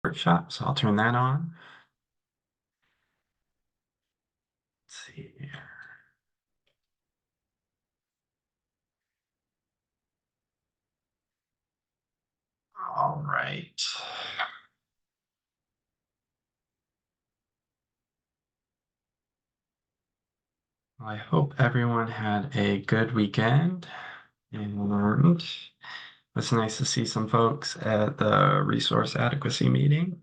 workshop, so I'll turn that on. Let's see here. All right. Well, I hope everyone had a good weekend, and it's nice to see some folks at the resource adequacy meeting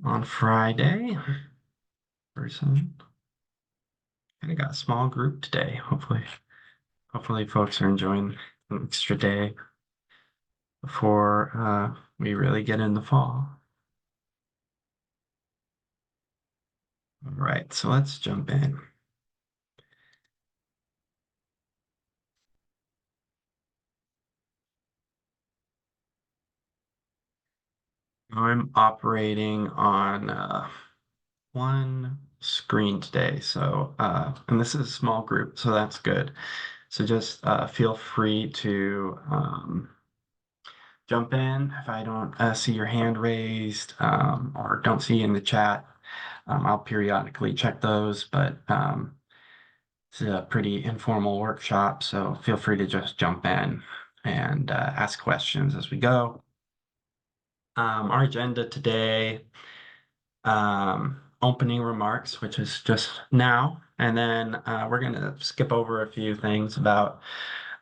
on Friday. Person, kind of got a small group today. Hopefully folks are enjoying an extra day before we really get in the fall. All right, so let's jump in. I'm operating on one screen today, so and this is a small group, so that's good. So just feel free to jump in if I don't see your hand raised or don't see you in the chat. I'll periodically check those, but it's a pretty informal workshop, so feel free to just jump in and ask questions as we go. Our agenda today, opening remarks, which is just now, and then we're going to skip over a few things about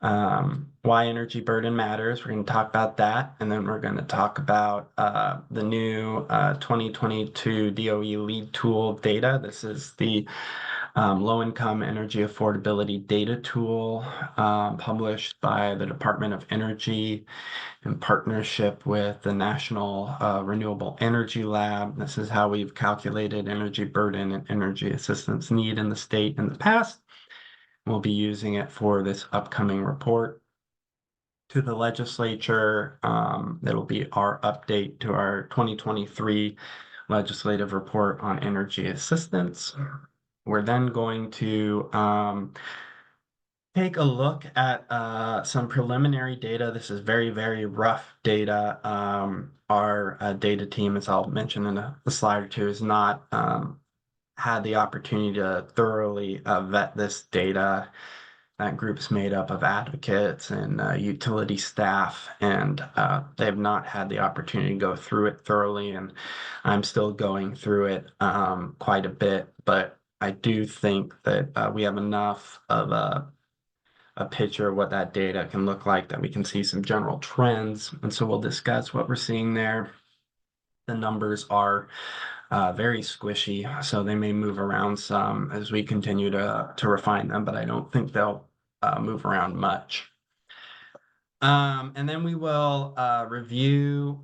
why energy burden matters. We're going to talk about that, and then we're going to talk about the new 2022 DOE LEAD tool data. This is the low-income energy affordability data tool published by the Department of Energy in partnership with the National Renewable Energy Lab. This is how we've calculated energy burden and energy assistance need in the state in the past. We'll be using it for this upcoming report to the legislature. That'll be our update to our 2023 legislative report on energy assistance. We're then going to take a look at some preliminary data. This is very, very rough data. Our data team, as I'll mention in a slide or two, has not had the opportunity to thoroughly vet this data. That group's made up of advocates and utility staff, and they have not had the opportunity to go through it thoroughly, and I'm still going through it quite a bit, but I do think that we have enough of a picture of what that data can look like that we can see some general trends, and so we'll discuss what we're seeing there. The numbers are very squishy, so they may move around some as we continue to refine them, but I don't think they'll move around much. And then we will review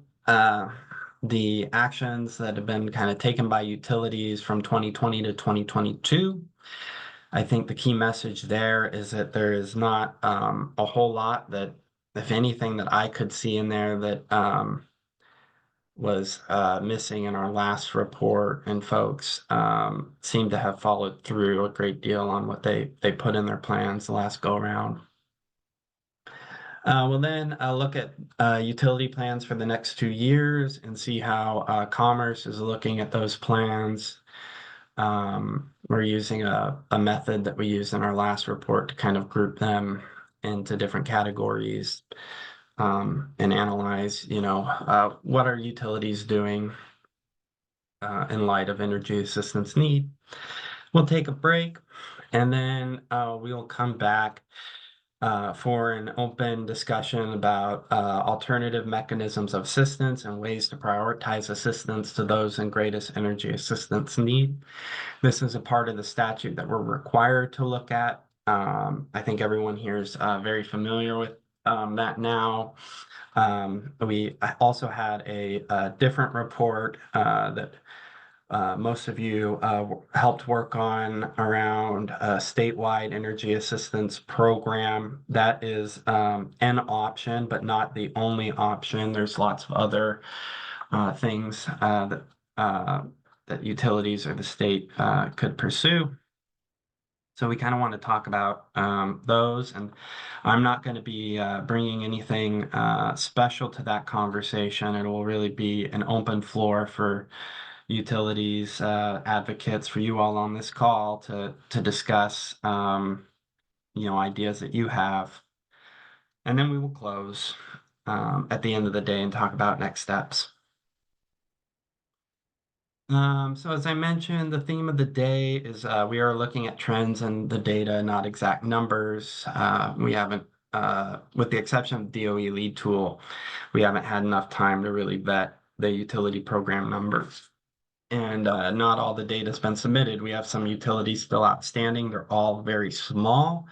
the actions that have been kind of taken by utilities from 2020 to 2022. I think the key message there is that there is not a whole lot that, if anything, that I could see in there that was missing in our last report, and folks seem to have followed through a great deal on what they put in their plans the last go around. We'll then look at utility plans for the next 2 years and see how Commerce is looking at those plans. We're using a method that we used in our last report to kind of group them into different categories and analyze, what are utilities doing in light of energy assistance need. We'll take a break, and then we'll come back for an open discussion about alternative mechanisms of assistance and ways to prioritize assistance to those in greatest energy assistance need. This is a part of the statute that we're required to look at. I think everyone here is very familiar with that now. We also had a different report that most of you helped work on around a statewide energy assistance program. That is an option, but not the only option. There's lots of other things that utilities or the state could pursue. So we kind of want to talk about those, and I'm not going to be bringing anything special to that conversation. It will really be an open floor for utilities advocates, for you all on this call to discuss, ideas that you have, and then we will close at the end of the day and talk about next steps. So as I mentioned, the theme of the day is we are looking at trends and the data, not exact numbers. We haven't, with the exception of DOE lead tool, we haven't had enough time to really vet the utility program numbers. And not all the data has been submitted. We have some utilities still outstanding. They're all very small.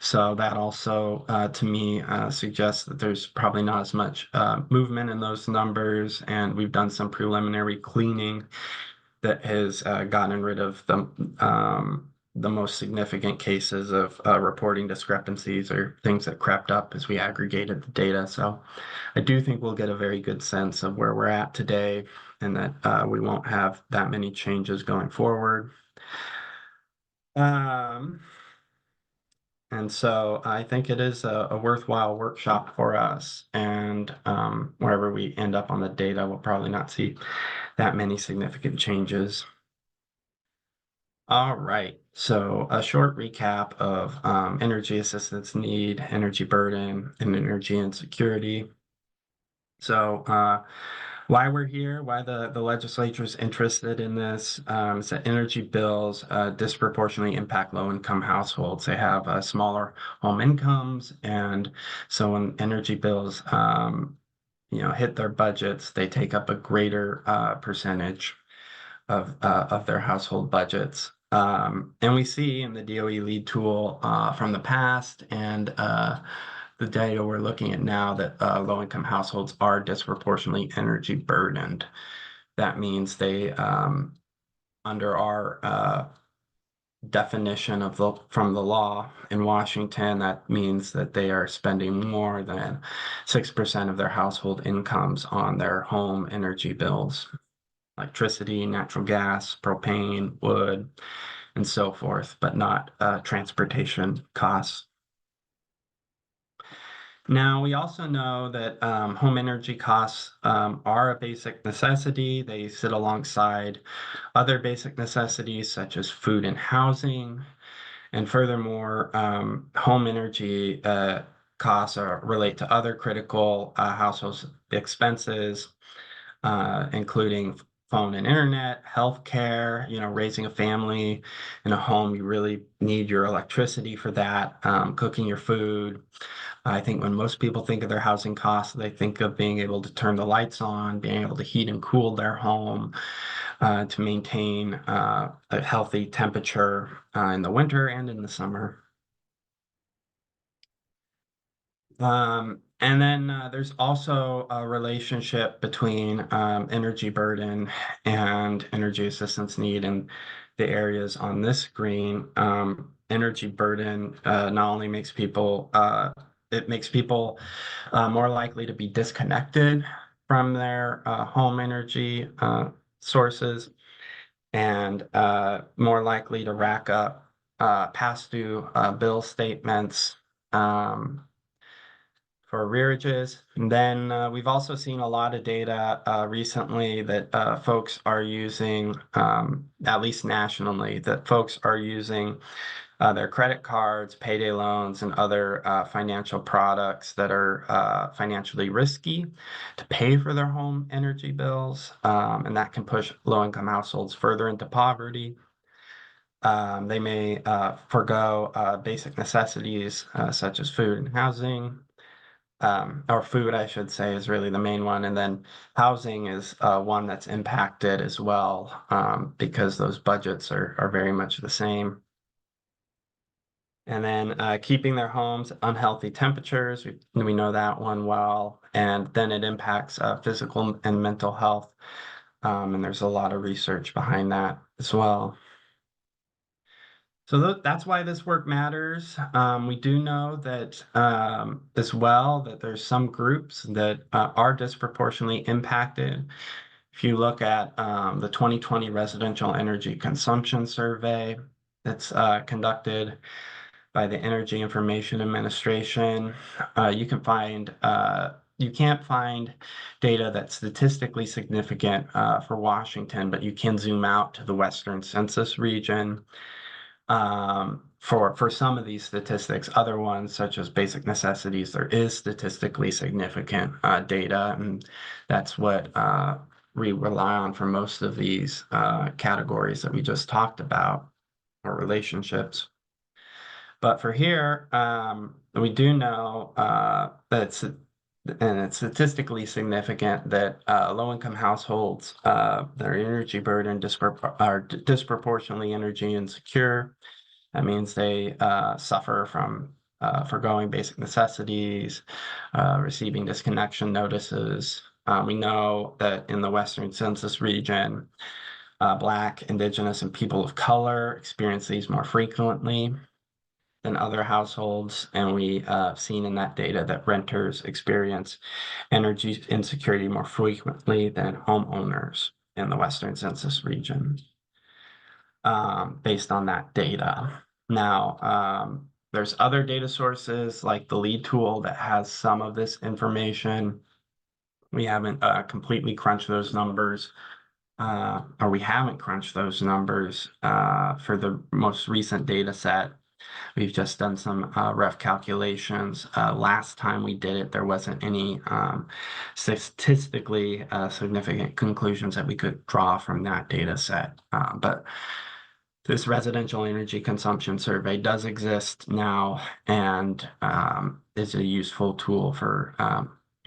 So that also, to me, suggests that there's probably not as much movement in those numbers. And we've done some preliminary cleaning that has gotten rid of the most significant cases of reporting discrepancies or things that crept up as we aggregated the data. So I do think we'll get a very good sense of where we're at today and that we won't have that many changes going forward. Um, and so I think it is a worthwhile workshop for us. And wherever we end up on the data, we'll probably not see that many significant changes. All right. So a short recap of energy assistance need, energy burden, and energy insecurity. So why we're here, why the legislature is interested in this, is that energy bills disproportionately impact low-income households. They have smaller home incomes, and so when energy bills, hit their budgets, they take up a greater percentage of their household budgets. And we see in the DOE lead tool from the past and the data we're looking at now that low-income households are disproportionately energy burdened. That means they, under our definition from the law in Washington, that means that they are spending more than 6% of their household incomes on their home energy bills, electricity, natural gas, propane, wood, and so forth, but not transportation costs. Now, we also know that home energy costs are a basic necessity. They sit alongside other basic necessities such as food and housing. And furthermore, home energy costs relate to other critical household expenses, including phone and internet, healthcare, raising a family in a home, you really need your electricity for that, cooking your food. I think when most people think of their housing costs, they think of being able to turn the lights on, being able to heat and cool their home, to maintain a healthy temperature in the winter and in the summer. And then there's also a relationship between energy burden and energy assistance need in the areas on this screen. Energy burden not only makes people, it makes people more likely to be disconnected from their home energy sources and more likely to rack up past due bill statements. For arrearages. And then we've also seen a lot of data recently that folks are using, at least nationally, that folks are using their credit cards, payday loans, and other financial products that are financially risky to pay for their home energy bills. And that can push low-income households further into poverty. They may forego basic necessities such as food and housing. Or food, I should say, is really the main one. And then housing is one that's impacted as well, because those budgets are very much the same. And then keeping their homes at unhealthy temperatures, we know that one well. And then it impacts physical and mental health. And there's a lot of research behind that as well. So that's why this work matters. We do know that as well that there's some groups that are disproportionately impacted. If you look at the 2020 Residential Energy Consumption Survey, that's conducted by the Energy Information Administration. You can't find data that's statistically significant for Washington, but you can zoom out to the Western Census region for some of these statistics. Other ones, such as basic necessities, there is statistically significant data, and that's what we rely on for most of these categories that we just talked about, or relationships. But for here, we do know that it's statistically significant that low-income households, their energy burden are disproportionately energy insecure. That means they suffer from foregoing basic necessities, receiving disconnection notices. We know that in the Western Census region, Black, Indigenous, and people of color experience these more frequently than other households, and we have seen in that data that renters experience energy insecurity more frequently than homeowners in the Western Census region, based on that data. Now, there's other data sources like the LEAD tool that has some of this information. We haven't completely crunched those numbers, or we haven't crunched those numbers for the most recent data set. We've just done some rough calculations. Last time we did it, there wasn't any statistically significant conclusions that we could draw from that data set. But this residential energy consumption survey does exist now, and is a useful tool for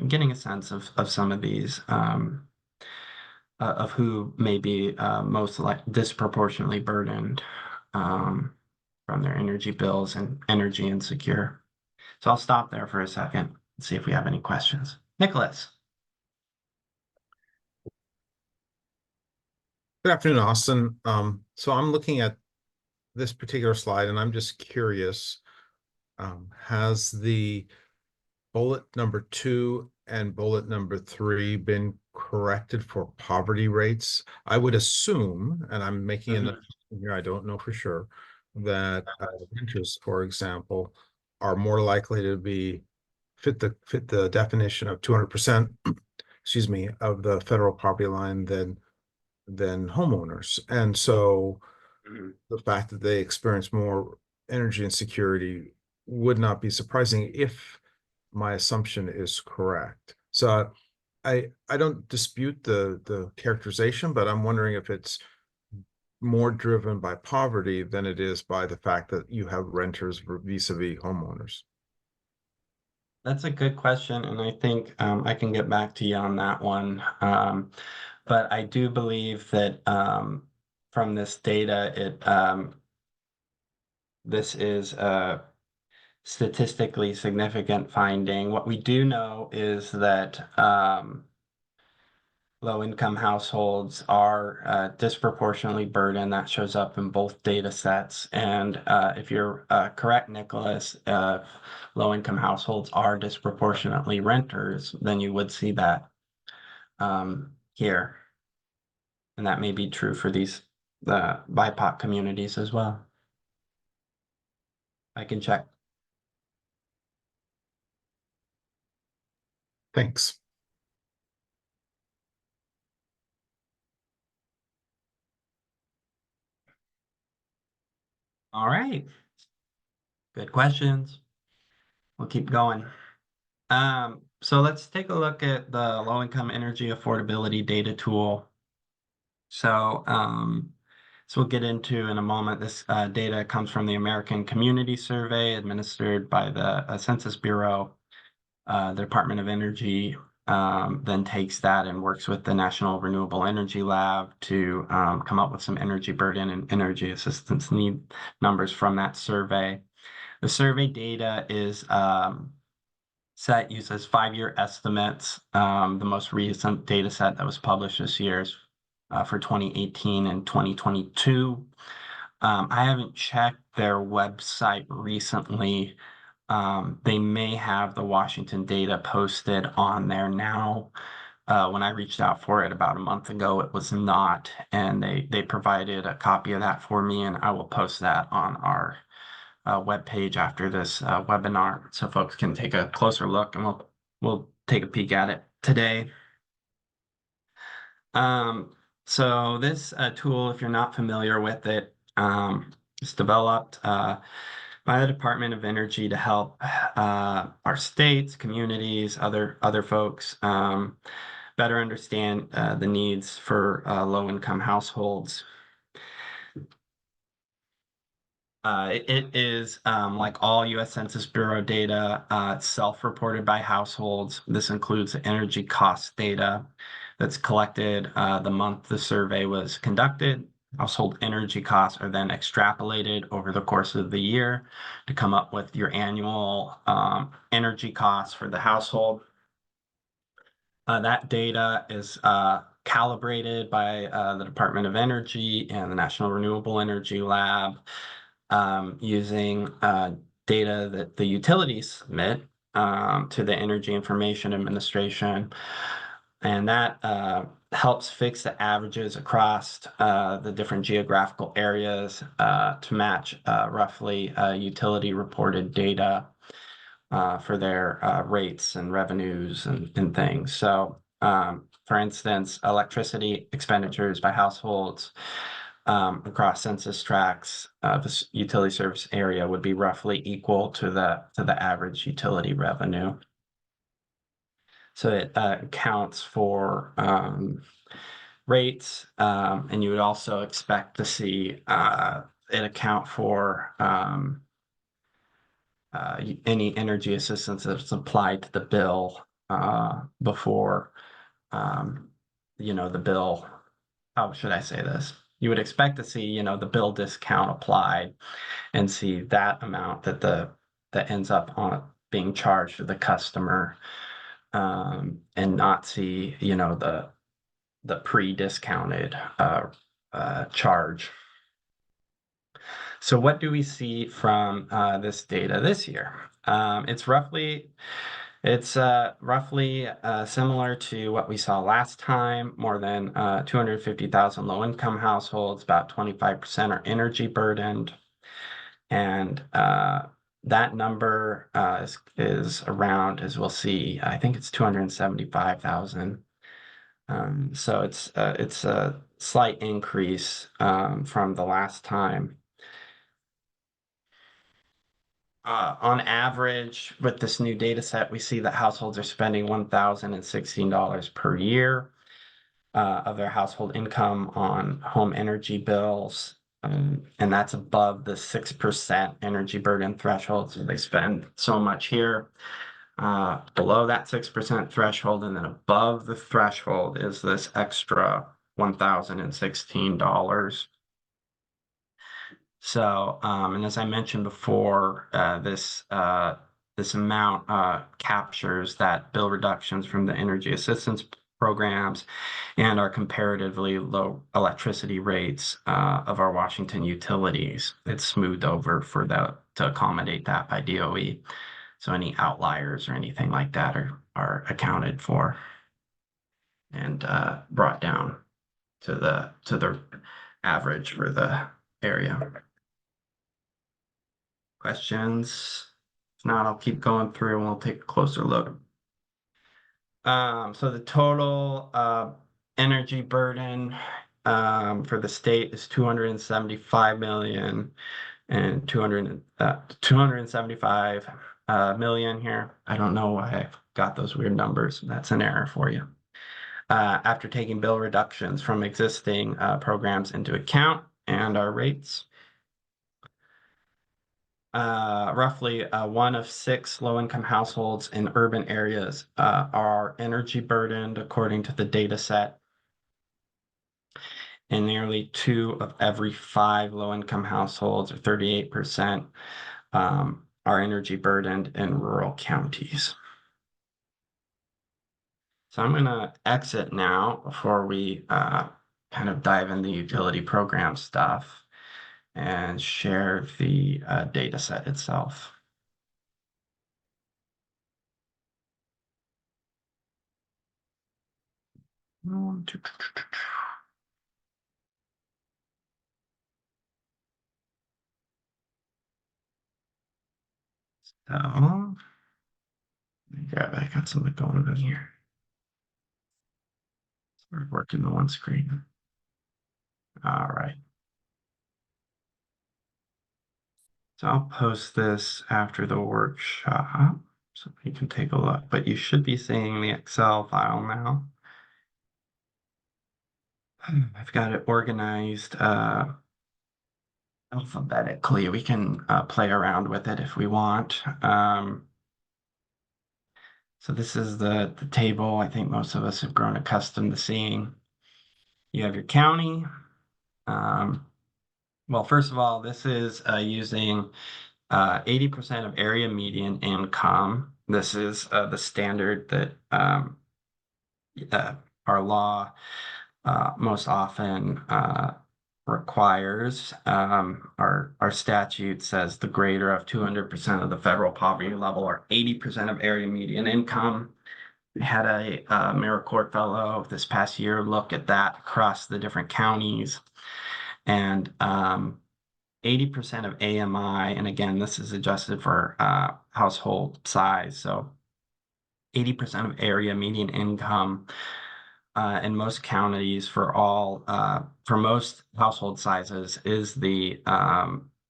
getting a sense of some of these, of who may be most disproportionately burdened from their energy bills and energy insecure. So I'll stop there for a second and see if we have any questions. Nicholas. Good afternoon, Austin. So I'm looking at this particular slide and I'm just curious, has the bullet number 2 and bullet number 3 been corrected for poverty rates? I would assume, and I'm making an assumption here, I don't know for sure, that renters, for example, are more likely to be fit the definition of 200%, excuse me, of the federal poverty line than homeowners. And so the fact that they experience more energy insecurity would not be surprising if my assumption is correct. So I don't dispute the characterization, but I'm wondering if it's more driven by poverty than it is by the fact that you have renters vis-a-vis homeowners. That's a good question, and I think I can get back to you on that one. But I do believe that from this data, this is a statistically significant finding. What we do know is that low-income households are disproportionately burdened. That shows up in both data sets. And if you're correct, Nicholas, low-income households are disproportionately renters, then you would see that here. And that may be true for these BIPOC communities as well. I can check. Thanks. All right. Good questions. We'll keep going. So let's take a look at the low-income energy affordability data tool. So we'll get into in a moment. This data comes from the American Community Survey administered by the Census Bureau. The Department of Energy then takes that and works with the National Renewable Energy Lab to come up with some energy burden and energy assistance need numbers from that survey. The survey data is uses 5-year estimates. The most recent data set that was published this year is for 2018 and 2022. I haven't checked their website recently. They may have the Washington data posted on there now. when I reached out for it about a month ago, it was not, and they provided a copy of that for me, and I will post that on our webpage after this webinar, so folks can take a closer look, and we'll take a peek at it today. So this tool, if you're not familiar with it, is developed by the Department of Energy to help our states, communities, other folks better understand the needs for low-income households. It is like all U.S. Census Bureau data, self-reported by households. This includes energy cost data that's collected the month the survey was conducted. Household energy costs are then extrapolated over the course of the year to come up with your annual energy costs for the household. That data is calibrated by the Department of Energy and the National Renewable Energy Lab using data that the utilities submit to the Energy Information Administration. And that helps fix the averages across the different geographical areas to match roughly utility reported data for their rates and revenues and things. So, for instance, electricity expenditures by households across census tracts, the utility service area would be roughly equal to the average utility revenue. So it accounts for rates, and you would also expect to see it account for any energy assistance that's applied to the bill before, the bill. How should I say this? You would expect to see, the bill discount applied and see that amount that ends up on being charged to the customer, and not see, the pre-discounted charge. So what do we see from this data this year? It's roughly similar to what we saw last time. More than 250,000 low-income households, about 25% are energy burdened. And that number is around, as we'll see, I think it's 275,000. So it's a slight increase from the last time. On average, with this new data set, we see that households are spending $1,016 per year of their household income on home energy bills. And that's above the 6% energy burden threshold. So they spend so much here. Below that 6% threshold, and then above the threshold is this extra $1,016. So, and as I mentioned before, this amount captures that bill reductions from the energy assistance programs and our comparatively low electricity rates of our Washington utilities. It's smoothed over to accommodate that by DOE. So any outliers or anything like that are accounted for and brought down to the average for the area. Questions? If not, I'll keep going through and we'll take a closer look. So the total energy burden for the state is 275 million and 275 million here. I don't know why I've got those weird numbers. That's an error for you. After taking bill reductions from existing programs into account and our rates. Roughly 1 of 6 low-income households in urban areas are energy burdened, according to the data set. And nearly 2 of every 5 low-income households, or 38%, are energy burdened in rural counties. So I'm going to exit now before we kind of dive into utility program stuff and share the data set itself. So, grab, I got something going on here. We're working the one screen. All right. So I'll post this after the workshop so you can take a look, but you should be seeing the Excel file now. I've got it organized alphabetically. We can play around with it if we want. So this is the table I think most of us have grown accustomed to seeing. You have your county. Well, first of all, this is using 80% of area median income. This is the standard that our law most often requires. Our statute says the greater of 200% of the federal poverty level or 80% of area median income. We had a AmeriCorps fellow this past year look at that across the different counties, and 80% of AMI, and again, this is adjusted for household size. So 80% of area median income in most counties for most household sizes is the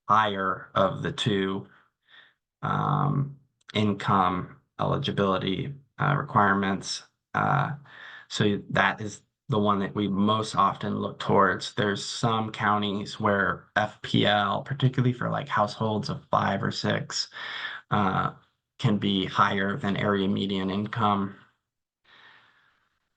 higher of the two income eligibility requirements. So that is the one that we most often look towards. There's some counties where FPL, particularly for like households of 5 or 6, can be higher than area median income.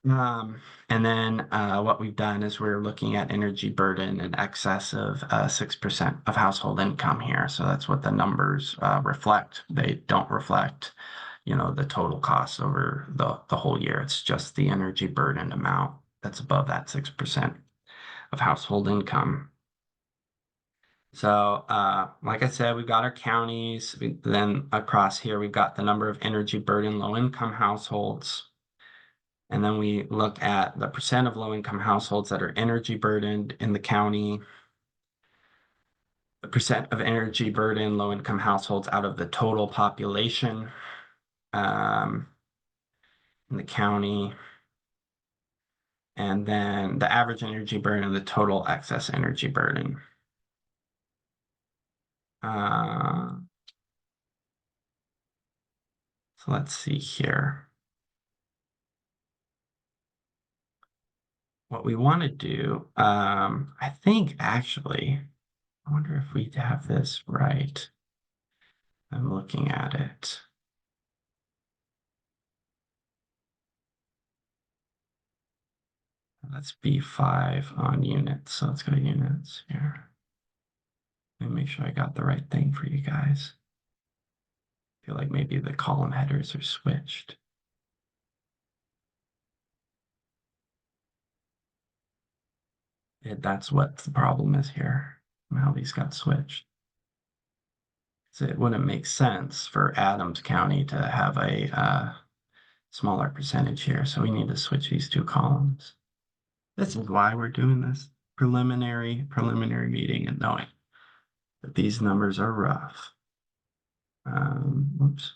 And then what we've done is we're looking at energy burden in excess of 6% of household income here. So that's what the numbers reflect. They don't reflect, the total cost over the whole year. It's just the energy burden amount that's above that 6% of household income. So, like I said, we've got our counties. Then across here, we've got the number of energy burden low-income households. And then we look at the percent of low-income households that are energy burdened in the county, the percent of energy burdened low-income households out of the total population in the county, and then the average energy burden and the total excess energy burden. So let's see here. What we want to do, I think actually, I wonder if we have this right. I'm looking at it. That's B5 on units. So let's go to units here. Let me make sure I got the right thing for you guys. I feel like maybe the column headers are switched. That's what the problem is here, how these got switched. So it wouldn't make sense for Adams County to have a smaller percentage here. So we need to switch these two columns. This is why we're doing this preliminary meeting and knowing that these numbers are rough. Oops.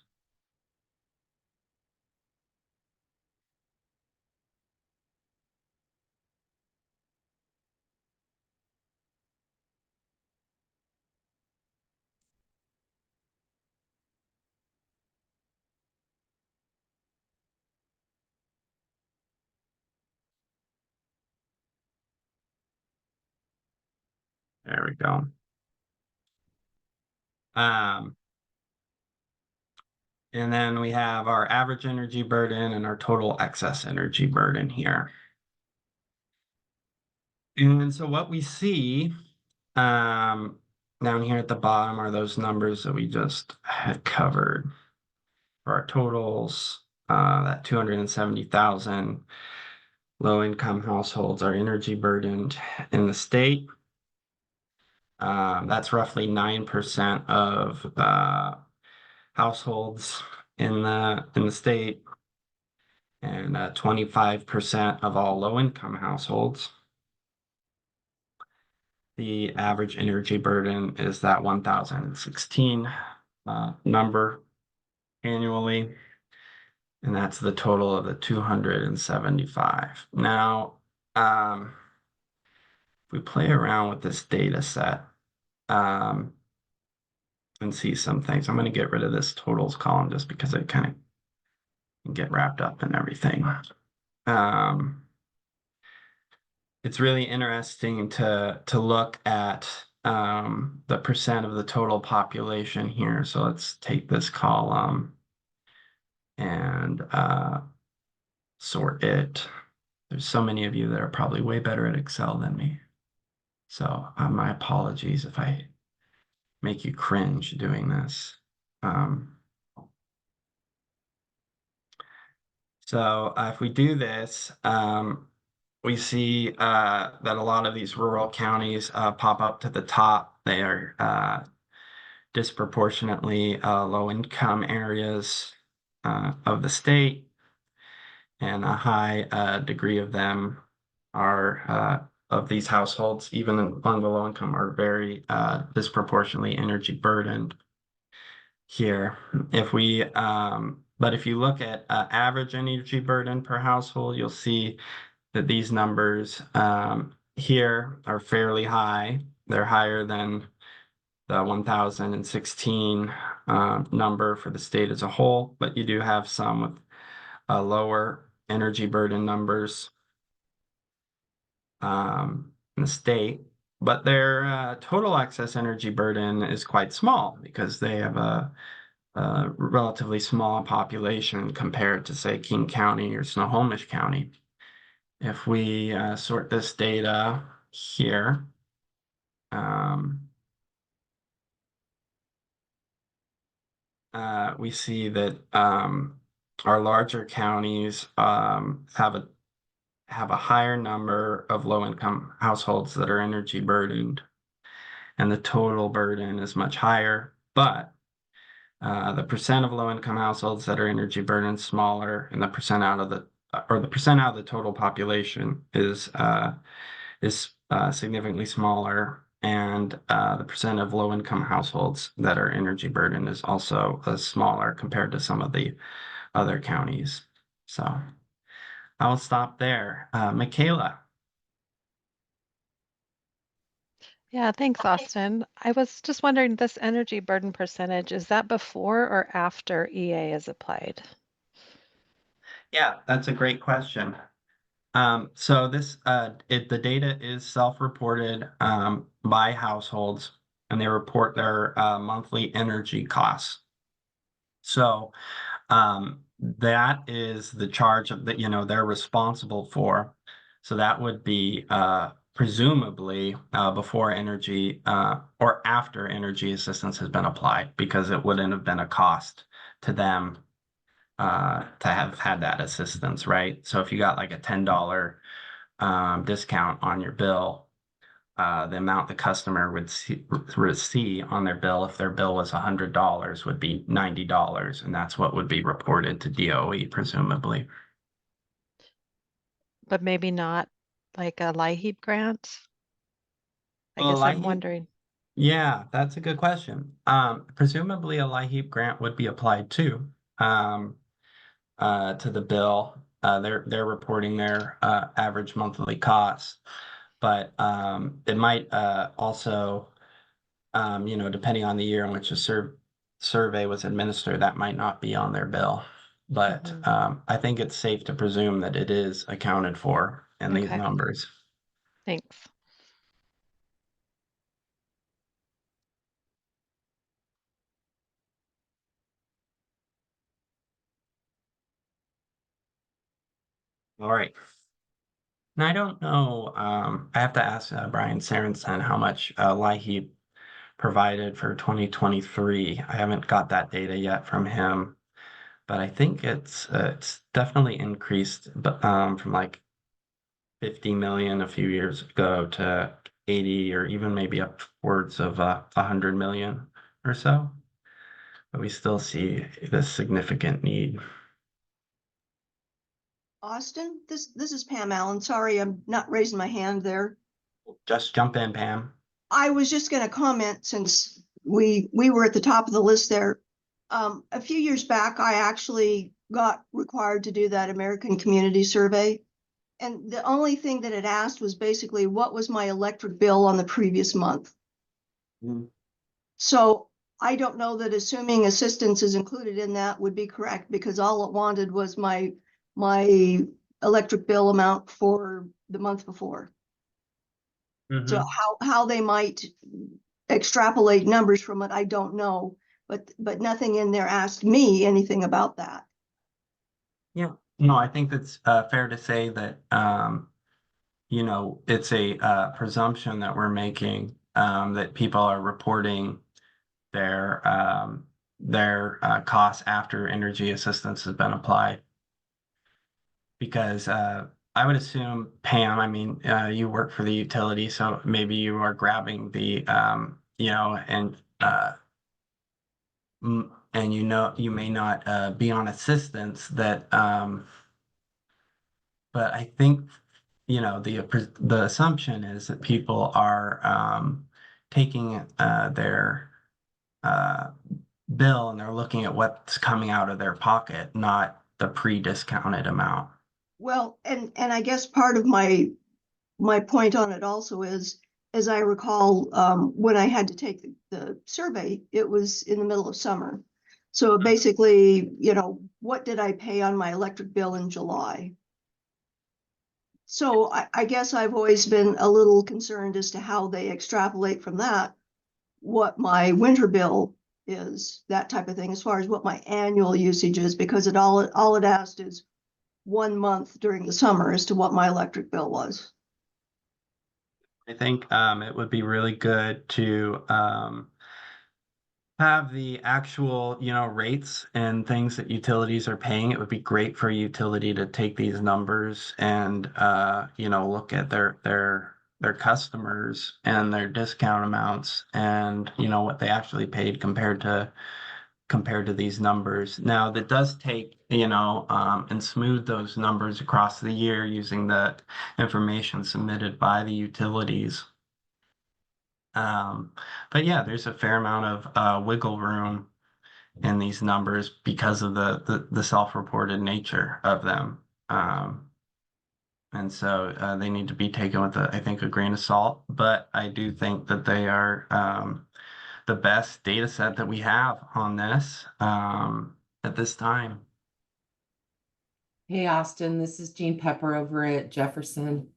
There we go. And then we have our average energy burden and our total excess energy burden here. And so what we see down here at the bottom are those numbers that we just had covered for our totals, that 270,000 low-income households are energy burdened in the state. That's roughly 9% of households in the state. and 25% of all low-income households. The average energy burden is that 1,016 number annually, and that's the total of the 275. Now, if we play around with this data set and see some things, I'm going to get rid of this totals column just because it kind of can get wrapped up in everything. It's really interesting to look at the percent of the total population here. So let's take this column and sort it. There's so many of you that are probably way better at Excel than me. So my apologies if I make you cringe doing this. So if we do this, we see that a lot of these rural counties pop up to the top. They are disproportionately low-income areas of the state, and a high degree of them are of these households, even among the low-income, are very disproportionately energy burdened here. But if you look at average energy burden per household, you'll see that these numbers here are fairly high. They're higher than the 1,016 number for the state as a whole, but you do have some with lower energy burden numbers in the state. But their total excess energy burden is quite small because they have a relatively small population compared to, say, King County or Snohomish County. If we sort this data here, we see that our larger counties have a higher number of low-income households that are energy burdened, and the total burden is much higher. But the percent of low-income households that are energy burdened is smaller, and the percent out of the total population is significantly smaller, and the percent of low-income households that are energy burdened is also smaller compared to some of the other counties. So I'll stop there. Michaela. Yeah, thanks, Austin. I was just wondering, this energy burden percentage, is that before or after EA is applied? Yeah, that's a great question. So the data is self-reported by households, and they report their monthly energy costs. So that is the charge that they're responsible for. So that would be presumably before energy or after energy assistance has been applied, because it wouldn't have been a cost to them to have had that assistance, right? So if you got like a $10 discount on your bill, the amount the customer would see on their bill, if their bill was $100, would be $90, and that's what would be reported to DOE, presumably. But maybe not like a LIHEAP grant? I Well, guess I'm wondering. yeah, that's a good question. Presumably a LIHEAP grant would be applied too. To the bill. They're reporting their average monthly costs, but it might also, depending on the year in which a survey was administered, that might not be on their bill. But I think it's safe to presume that it is accounted for in these Okay. numbers. Thanks. All right. Now, I don't know, I have to ask Brian Sarensen how much LIHEAP provided for 2023. I haven't got that data yet from him, but I think it's definitely increased, but from like 50 million a few years ago to 80, or even maybe upwards of 100 million or so. But we still see this significant need. Austin, this is Pam Allen. Sorry, I'm not raising my hand there. Just jump in, Pam. I was just gonna comment since we were at the top of the list there. A few years back, I actually got required to do that American Community Survey. And the only thing that it asked was basically what was my electric bill on the previous month. Mm. So I don't know that assuming assistance is included in that would be correct, because all it wanted was my electric bill amount for the month before. So Mhm. how they might extrapolate numbers from it, I don't know, but nothing in there asked me anything about that. Yeah, no, I think it's fair to say that you know, it's a presumption that we're making that people are reporting their costs after energy assistance has been applied. Because I would assume, Pam, I mean, you work for the utility, so maybe you are grabbing the you know, and you know you may not be on assistance that but I think you know the assumption is that people are taking their uh, bill and they're looking at what's coming out of their pocket, not the pre-discounted amount. Well, and I guess part of my point on it also is, as I recall, when I had to take the survey, it was in the middle of summer. So basically, you know, what did I pay on my electric bill in July? So I guess I've always been a little concerned as to how they extrapolate from that what my winter bill is, that type of thing, as far as what my annual usage is, because all it asked is 1 month during the summer as to what my electric bill was. I think it would be really good to have the actual, you know, rates and things that utilities are paying. It would be great for a utility to take these numbers and you know, look at their customers and their discount amounts and you know what they actually paid compared to these numbers. Now that does take, you know, and smooth those numbers across the year using the information submitted by the utilities. But yeah, there's a fair amount of wiggle room in these numbers because of the self-reported nature of them. And so they need to be taken with, I think, a grain of salt. But I do think that they are the best data set that we have on this at this time. Hey, Austin, this is Jean Pepper over at Jefferson.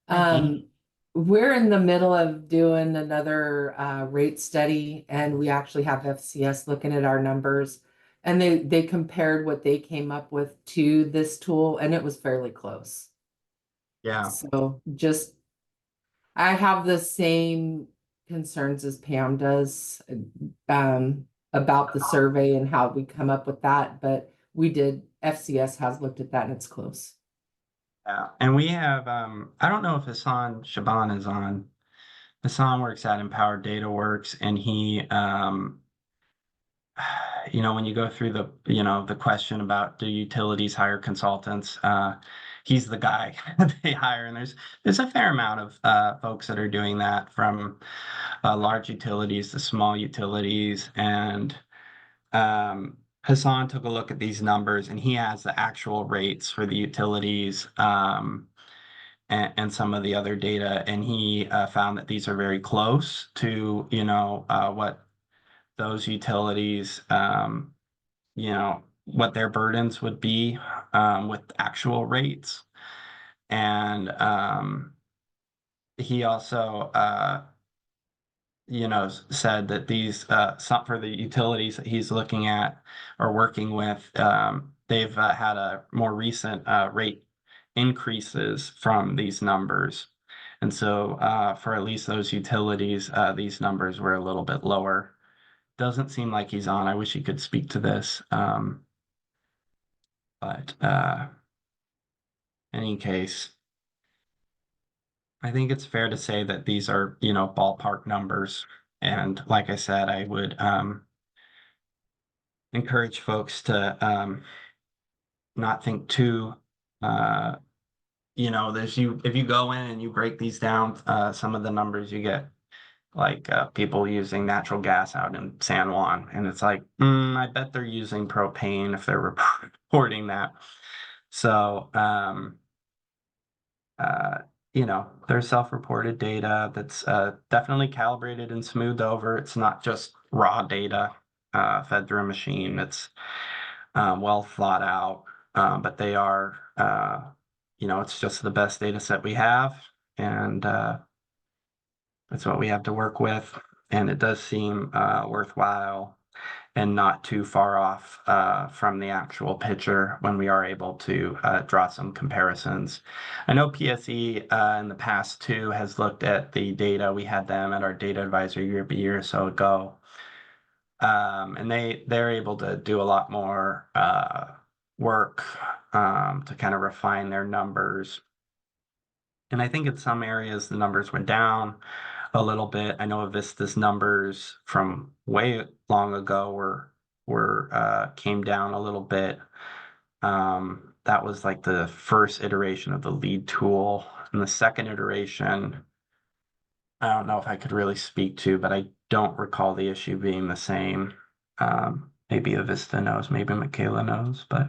Hi, Jean. We're in the middle of doing another rate study, and we actually have FCS looking at our numbers, and they compared what they came up with to this tool, and it was fairly close. Yeah. So I have the same concerns as Pam does about the survey and how we come up with that, but FCS has looked at that and it's close. Yeah. And we have I don't know if Hassan Shaban is on. Hassan works at Empowered Data Works, and he you know, when you go through the, you know, the question about do utilities hire consultants, he's the guy they hire, and there's a fair amount of folks that are doing that, from large utilities to small utilities. And Hassan took a look at these numbers, and he has the actual rates for the utilities and some of the other data, and he found that these are very close to, you know, what those utilities, you know, what their burdens would be with actual rates. And he also, you know, said that these, some for the utilities that he's looking at or working with, they've had a more recent rate increases from these numbers. And so for at least those utilities, these numbers were a little bit lower. Doesn't seem like he's on. I wish he could speak to this. But any case, I think it's fair to say that these are, you know, ballpark numbers. And like I said, I would encourage folks to not think too You know, if you go in and you break these down, some of the numbers you get, like people using natural gas out in San Juan, and it's like, I bet they're using propane if they're reporting that. So, you know, there's self-reported data that's definitely calibrated and smoothed over. It's not just raw data fed through a machine. It's well thought out, but they are, you know, it's just the best data set we have, and that's what we have to work with. And it does seem worthwhile and not too far off from the actual picture when we are able to draw some comparisons. I know PSE in the past too has looked at the data. We had them at our data advisory group a year or so ago. And they're able to do a lot more work to kind of refine their numbers. And I think in some areas the numbers went down a little bit. I know Vista's numbers from way long ago were came down a little bit. That was like the first iteration of the lead tool. And the second iteration, I don't know if I could really speak to, but I don't recall the issue being the same. Maybe Avista knows, maybe Michaela knows, but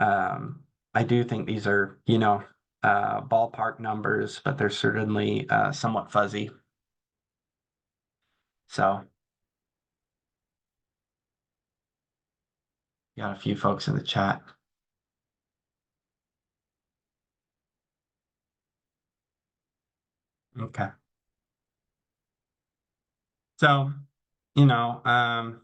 I do think these are, you know, ballpark numbers, but they're certainly somewhat fuzzy. So, got a few folks in the chat. Okay. So, you know, I'll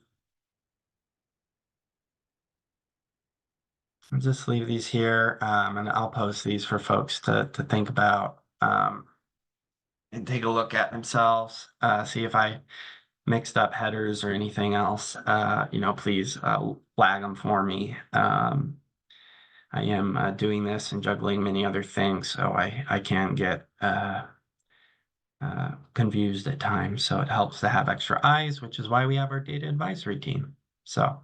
just leave these here, and I'll post these for folks to think about, and take a look at themselves, see if I mixed up headers or anything else. You know, please flag them for me. I am doing this and juggling many other things, so I can get confused at times. So it helps to have extra eyes, which is why we have our data advisory team. So,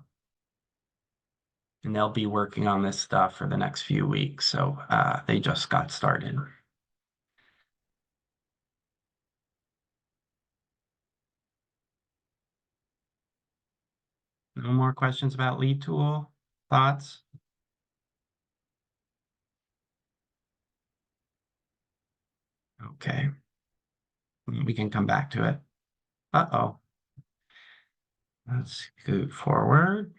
and they'll be working on this stuff for the next few weeks. So they just got started. No more questions about lead tool? Thoughts? Okay. We can come back to it. Uh-oh. Let's go forward.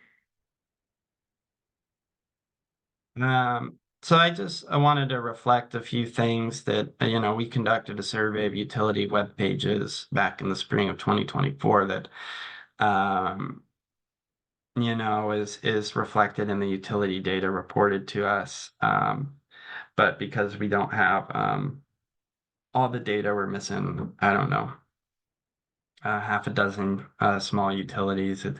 So I wanted to reflect a few things that, you know, we conducted a survey of utility web pages back in the spring of 2024 that, you know, is reflected in the utility data reported to us. But because we don't have all the data, we're missing, I don't know, half a dozen small utilities. It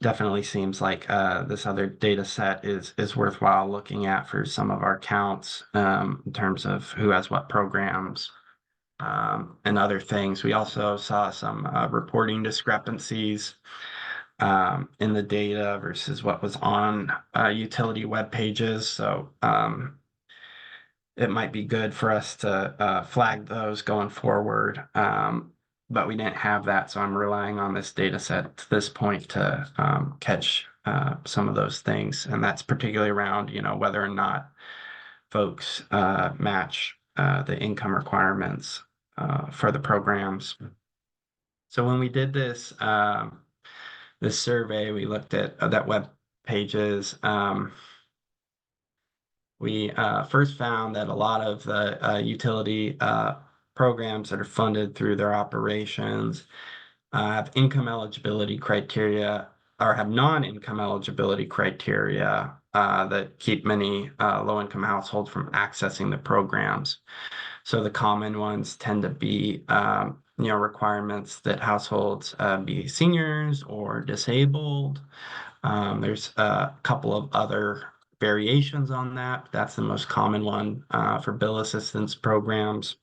definitely seems like this other data set is worthwhile looking at for some of our counts in terms of who has what programs and other things. We also saw some reporting discrepancies in the data versus what was on utility web pages. So it might be good for us to flag those going forward. But we didn't have that, so I'm relying on this data set to this point to catch some of those things. And that's particularly around, you know, whether or not folks match the income requirements for the programs. So when we did this this survey, we looked at that web pages. We first found that a lot of the utility programs that are funded through their operations have income eligibility criteria or have non-income eligibility criteria that keep many low-income households from accessing the programs. So the common ones tend to be, you know, requirements that households be seniors or disabled. There's a couple of other variations on that. That's the most common one for bill assistance programs.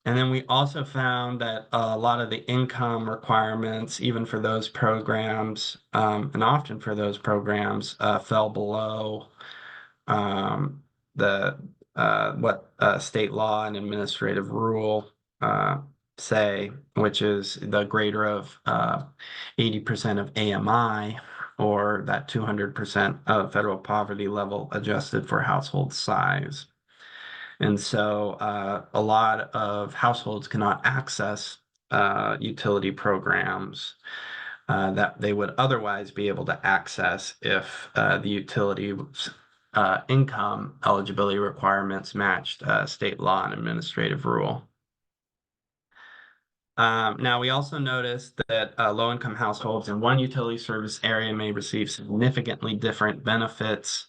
And then we also found that a lot of the income requirements, even for those programs, and often for those programs, fell below the what state law and administrative rule say, which is the greater of 80% of AMI, or that 200% of federal poverty level adjusted for household size. And so a lot of households cannot access utility programs that they would otherwise be able to access if the utility's income eligibility requirements matched state law and administrative rule. Now, we also noticed that low-income households in one utility service area may receive significantly different benefits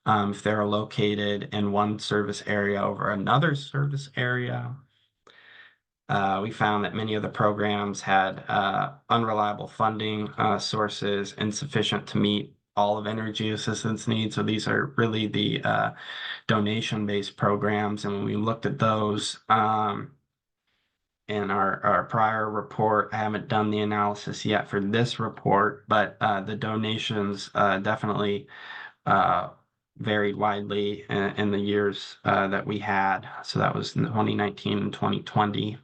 if they're located in one service area over another service area. We found that many of the programs had unreliable funding sources insufficient to meet all of energy assistance needs. So these are really the donation-based programs. And when we looked at those in our prior report, I haven't done the analysis yet for this report, but the donations definitely varied widely in the years that we had. So that was in 2019 and 2020.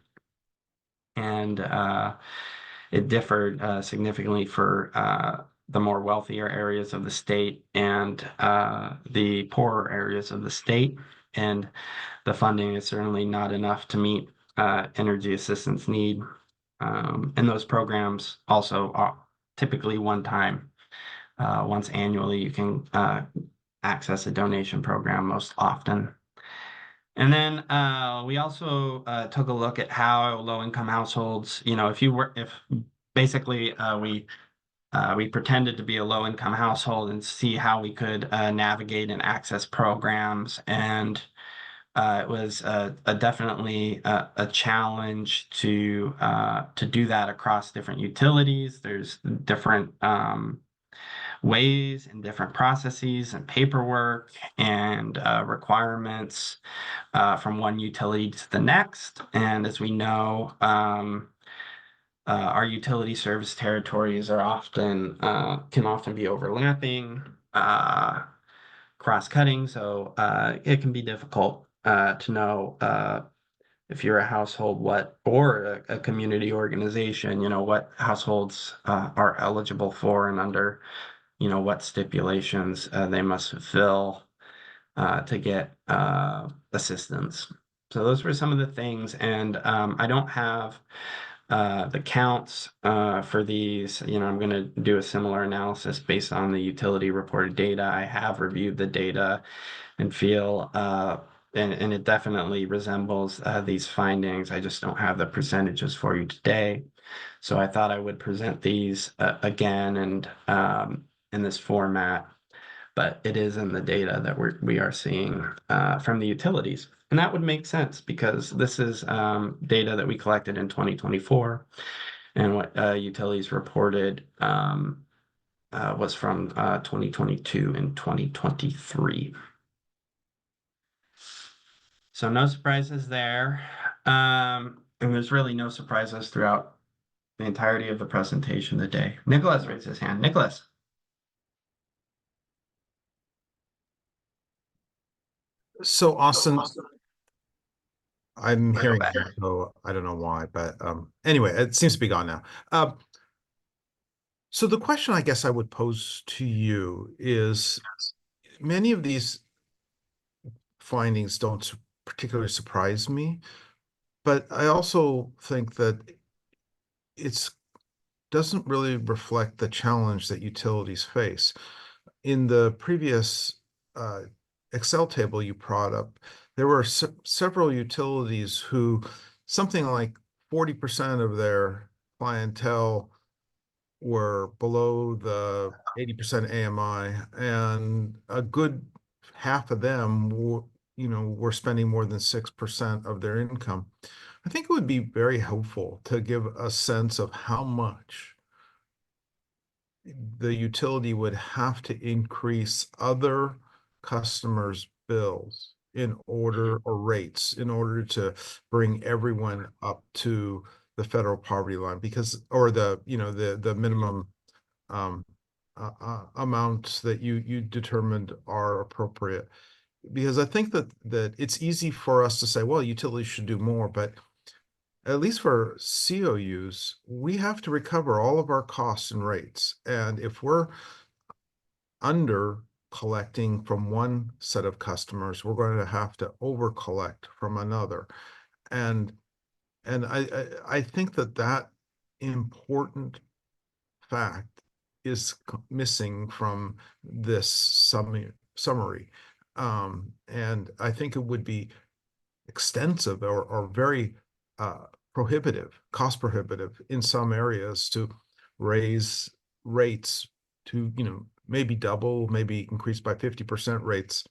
And it differed significantly for the more wealthier areas of the state and the poorer areas of the state. And the funding is certainly not enough to meet energy assistance need. And those programs also are typically one time. Once annually, you can access a donation program most often. And then we also took a look at how low-income households, if basically we pretended to be a low-income household and see how we could navigate and access programs. And it was definitely a challenge to do that across different utilities. There's different ways and different processes and paperwork and requirements from one utility to the next. And as we know, our utility service territories are can often be overlapping, cross-cutting. So it can be difficult to know if you're a household or a community organization, what households are eligible for and under what stipulations they must fulfill to get assistance. So those were some of the things, and I don't have the counts for these. I'm going to do a similar analysis based on the utility reported data. I have reviewed the data and feel and it definitely resembles these findings. I just don't have the percentages for you today. So I thought I would present these again and in this format, but it is in the data that we are seeing from the utilities. And that would make sense because this is data that we collected in 2024, and what utilities reported was from 2022 and 2023. So no surprises there. And there's really no surprises throughout the entirety of the presentation today. Nicholas raised his hand. Nicholas. So Austin, I'm Right hearing away. so I don't know why, but anyway, it seems to be gone now. So the question I guess I would pose to you is, many of these findings don't particularly surprise me, but I also think that it doesn't really reflect the challenge that utilities face. In the previous Excel table you brought up, there were several utilities who something like 40% of their clientele were below the 80% AMI, and a good half of them were spending more than 6% of their income. I think it would be very helpful to give a sense of how much the utility would have to increase other customers' bills or rates in order to bring everyone up to the federal poverty line, or the minimum amounts that you determined are appropriate. Because I think that it's easy for us to say, well, utilities should do more, but at least for COUs, we have to recover all of our costs and rates. And if we're under collecting from one set of customers, we're going to have to over collect from another. And I think that important fact is missing from this summary. And I think it would be extensive or very prohibitive, cost prohibitive in some areas to raise rates to, maybe double, maybe increase by 50% rates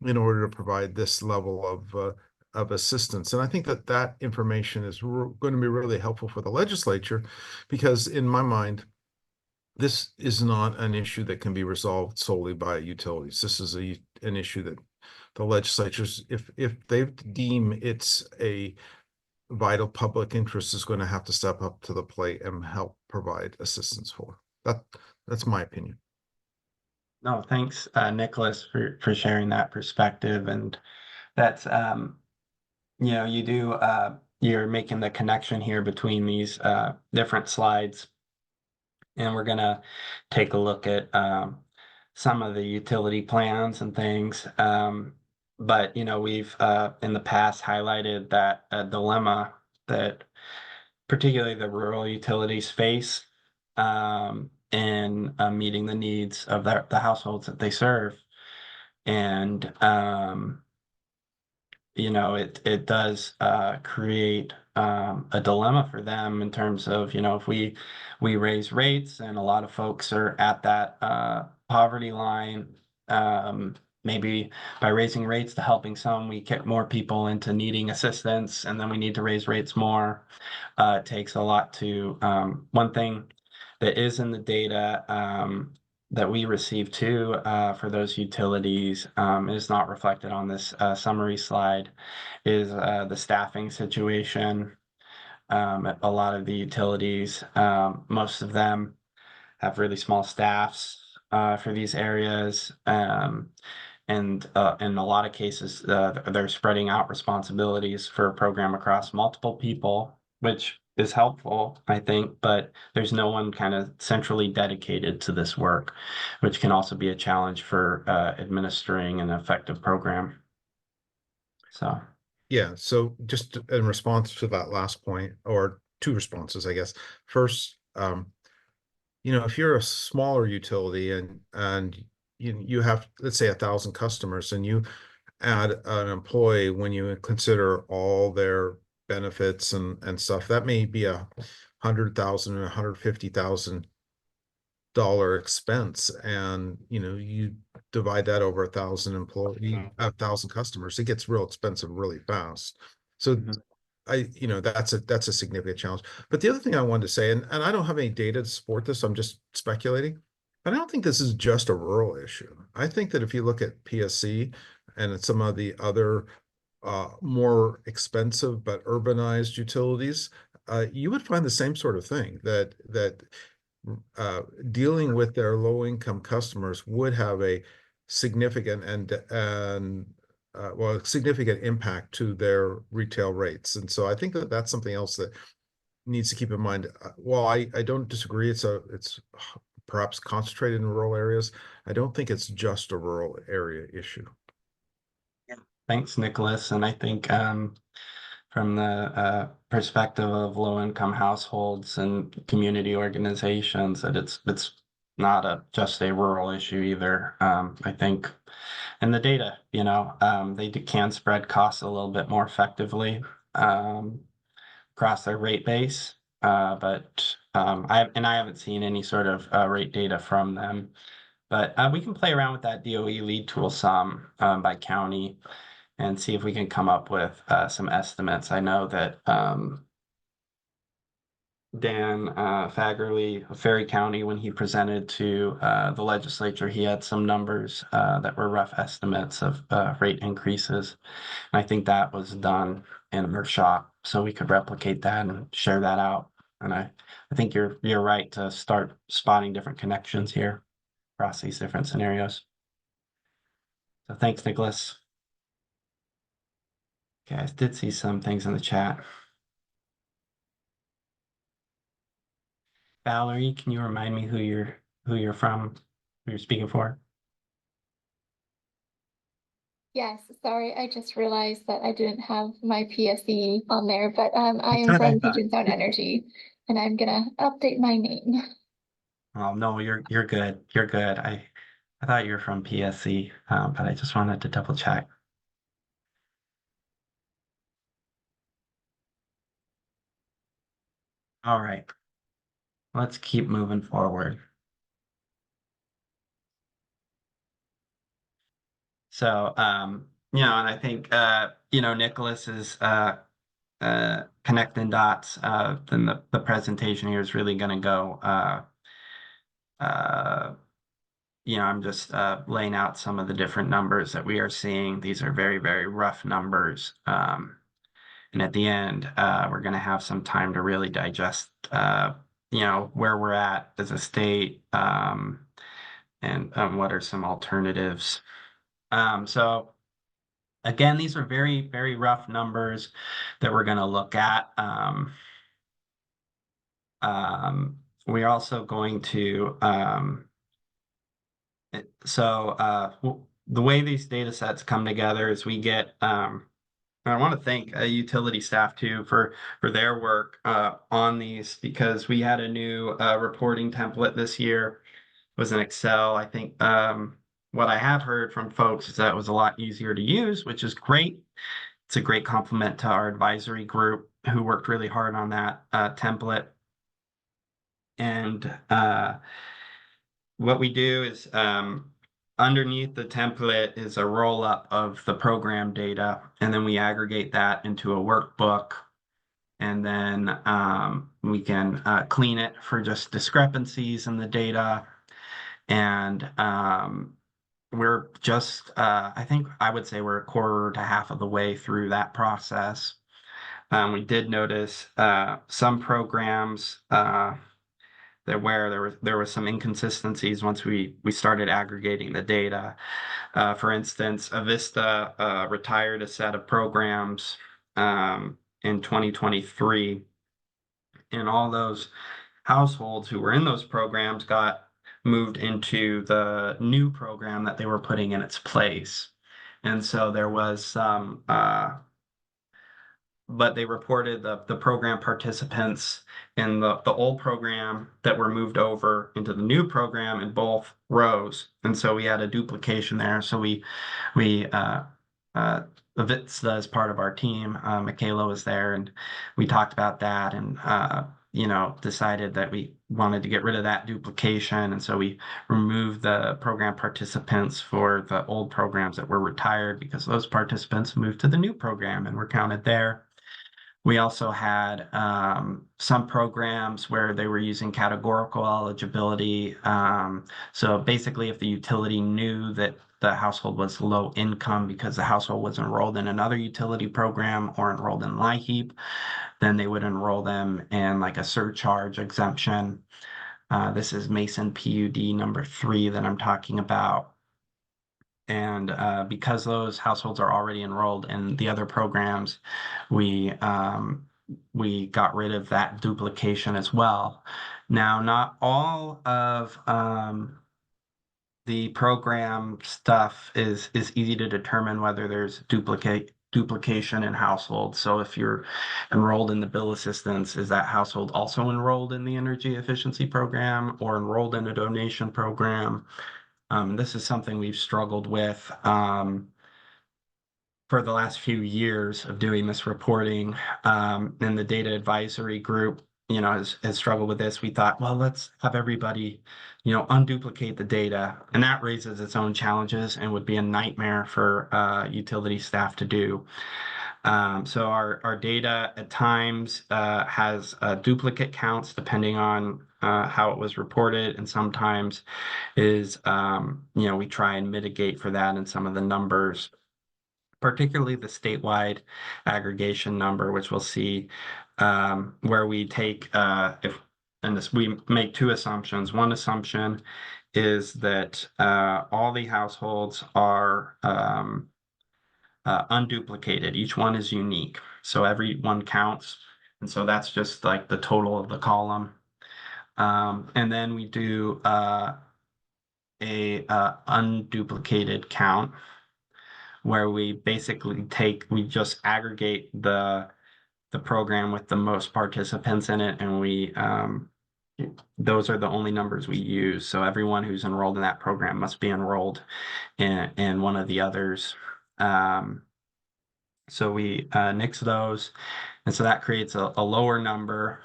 in order to provide this level of assistance. And I think that information is going to be really helpful for the legislature, because in my mind, this is not an issue that can be resolved solely by utilities. This is an issue that the legislatures, if they deem it's a vital public interest, is going to have to step up to the plate and help provide assistance for. That's my opinion. No, thanks, Nicholas, for sharing that perspective. And that's you're making the connection here between these different slides. And we're gonna take a look at some of the utility plans and things. But we've in the past highlighted that dilemma that particularly the rural utilities face in meeting the needs of the households that they serve. And it does create a dilemma for them in terms of, if we raise rates and a lot of folks are at that poverty line, maybe by raising rates to helping some, we get more people into needing assistance, and then we need to raise rates more. It takes a lot to, one thing that is in the data that we receive too for those utilities is not reflected on this summary slide, is the staffing situation. At a lot of the utilities, most of them have really small staffs for these areas. And in a lot of cases, they're spreading out responsibilities for a program across multiple people, which is helpful, I think, but there's no one kind of centrally dedicated to this work, which can also be a challenge for administering an effective program. So. Yeah, so just in response to that last point, or two responses, I guess. First, if you're a smaller utility and you have, let's say, 1,000 customers, and you add an employee, when you consider all their benefits and stuff, that may be $100,000 or $150,000 expense, and you divide that over 1,000 employees, 1,000 customers, it gets real expensive really fast. So that's a significant challenge. But the other thing I wanted to say, and I don't have any data to support this, I'm just speculating, but I don't think this is just a rural issue. I think that if you look at PSC and at some of the other more expensive but urbanized utilities, you would find the same sort of thing, that dealing with their low-income customers would have a significant significant impact to their retail rates. And so I think that that's something else that needs to keep in mind. While I don't disagree, it's perhaps concentrated in rural areas, I don't think it's just a rural area issue. Thanks, Nicholas. And I think from the perspective of low-income households and community organizations, that it's not just a rural issue either. I think, and the data, they can spread costs a little bit more effectively across their rate base. But I haven't seen any sort of rate data from them. But we can play around with that DOE lead tool some by county and see if we can come up with some estimates. I know that Dan Fagerly of Ferry County, when he presented to the legislature, he had some numbers that were rough estimates of rate increases. And I think that was done in a workshop, so we could replicate that and share that out. And I think you're right to start spotting different connections here. across these different scenarios. So thanks, Nicholas. Okay, I did see some things in the chat. Valerie, can you remind me who you're from, who you're speaking for? Yes, sorry, I just realized that I didn't have my PSE on there, but I That's am what I from thought. Puget Sound Energy, and I'm gonna update my name. Oh no, you're good. You're good. I thought you were from PSC, but I just wanted to double check. All right, let's keep moving forward. So, and I think, Nicholas is connecting dots. Then the presentation here is really going to go. I'm just laying out some of the different numbers that we are seeing. These are very, very rough numbers. And at the end, we're going to have some time to really digest, where we're at as a state, and what are some alternatives. So again, these are very, very rough numbers that we're going to look at. We're also going to, the way these data sets come together is we get, I want to thank utility staff too for their work on these, because we had a new reporting template this year. It was in Excel. I think what I have heard from folks is that it was a lot easier to use, which is great. It's a great compliment to our advisory group who worked really hard on that template. And what we do is underneath the template is a roll up of the program data, and then we aggregate that into a workbook. And then we can clean it for just discrepancies in the data. And we're just, I think I would say we're a quarter to half of the way through that process. We did notice some programs where there was some inconsistencies once we started aggregating the data. For instance, Avista retired a set of programs in 2023, and all those households who were in those programs got moved into the new program that they were putting in its place. And so there was some, but they reported the program participants in the old program that were moved over into the new program in both rows. And so we had a duplication there. So Avista is part of our team. Michaela was there, and we talked about that, and decided that we wanted to get rid of that duplication. And so we removed the program participants for the old programs that were retired, because those participants moved to the new program and were counted there. We also had some programs where they were using categorical eligibility. So basically, if the utility knew that the household was low income because the household was enrolled in another utility program or enrolled in LIHEAP, then they would enroll them in like a surcharge exemption. This is Mason PUD number 3 that I'm talking about. And because those households are already enrolled in the other programs, we got rid of that duplication as well. Now, not all of the program stuff is easy to determine whether there's duplication in households. So if you're enrolled in the bill assistance, is that household also enrolled in the energy efficiency program or enrolled in a donation program? This is something we've struggled with for the last few years of doing this reporting. And the data advisory group, has struggled with this. We thought, well, let's have everybody, unduplicate the data. And that raises its own challenges and would be a nightmare for utility staff to do. So our data at times has duplicate counts depending on how it was reported, and sometimes is, we try and mitigate for that in some of the numbers, particularly the statewide aggregation number, which we'll see, where we take we make 2 assumptions. One assumption is that all the households are unduplicated. Each one is unique, so every one counts. And so that's just like the total of the column. And then we do a unduplicated count, where we basically we just aggregate the program with the most participants in it, and we those are the only numbers we use. So everyone who's enrolled in that program must be enrolled in one of the others. So we nix those, and so that creates a lower number,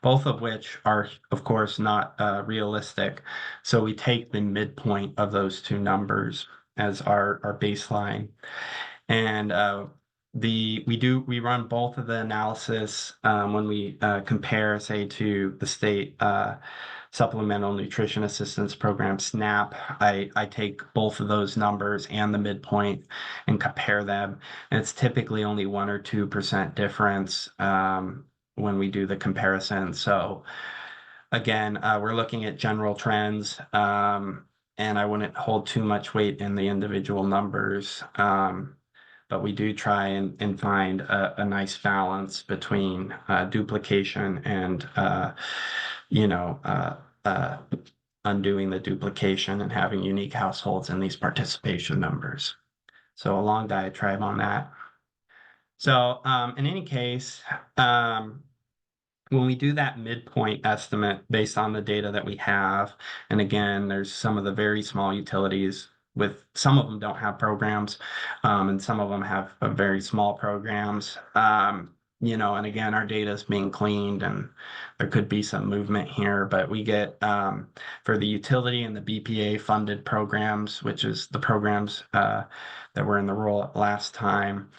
both of which are, of course, not realistic. So we take the midpoint of those two numbers as our baseline, and we run both of the analysis when we compare, say, to the state Supplemental Nutrition Assistance Program, SNAP. I take both of those numbers and the midpoint and compare them. And it's typically only 1 or 2% difference when we do the comparison. So again, we're looking at general trends, and I wouldn't hold too much weight in the individual numbers. But we do try and find a nice balance between duplication and undoing the duplication and having unique households in these participation numbers. So a long diatribe on that. So in any case, when we do that midpoint estimate based on the data that we have, and again, there's some of the very small utilities, with some of them don't have programs, and some of them have very small programs. And again, our data is being cleaned, and there could be some movement here, but we get for the utility and the BPA funded programs, which is the programs that were in the rule last time.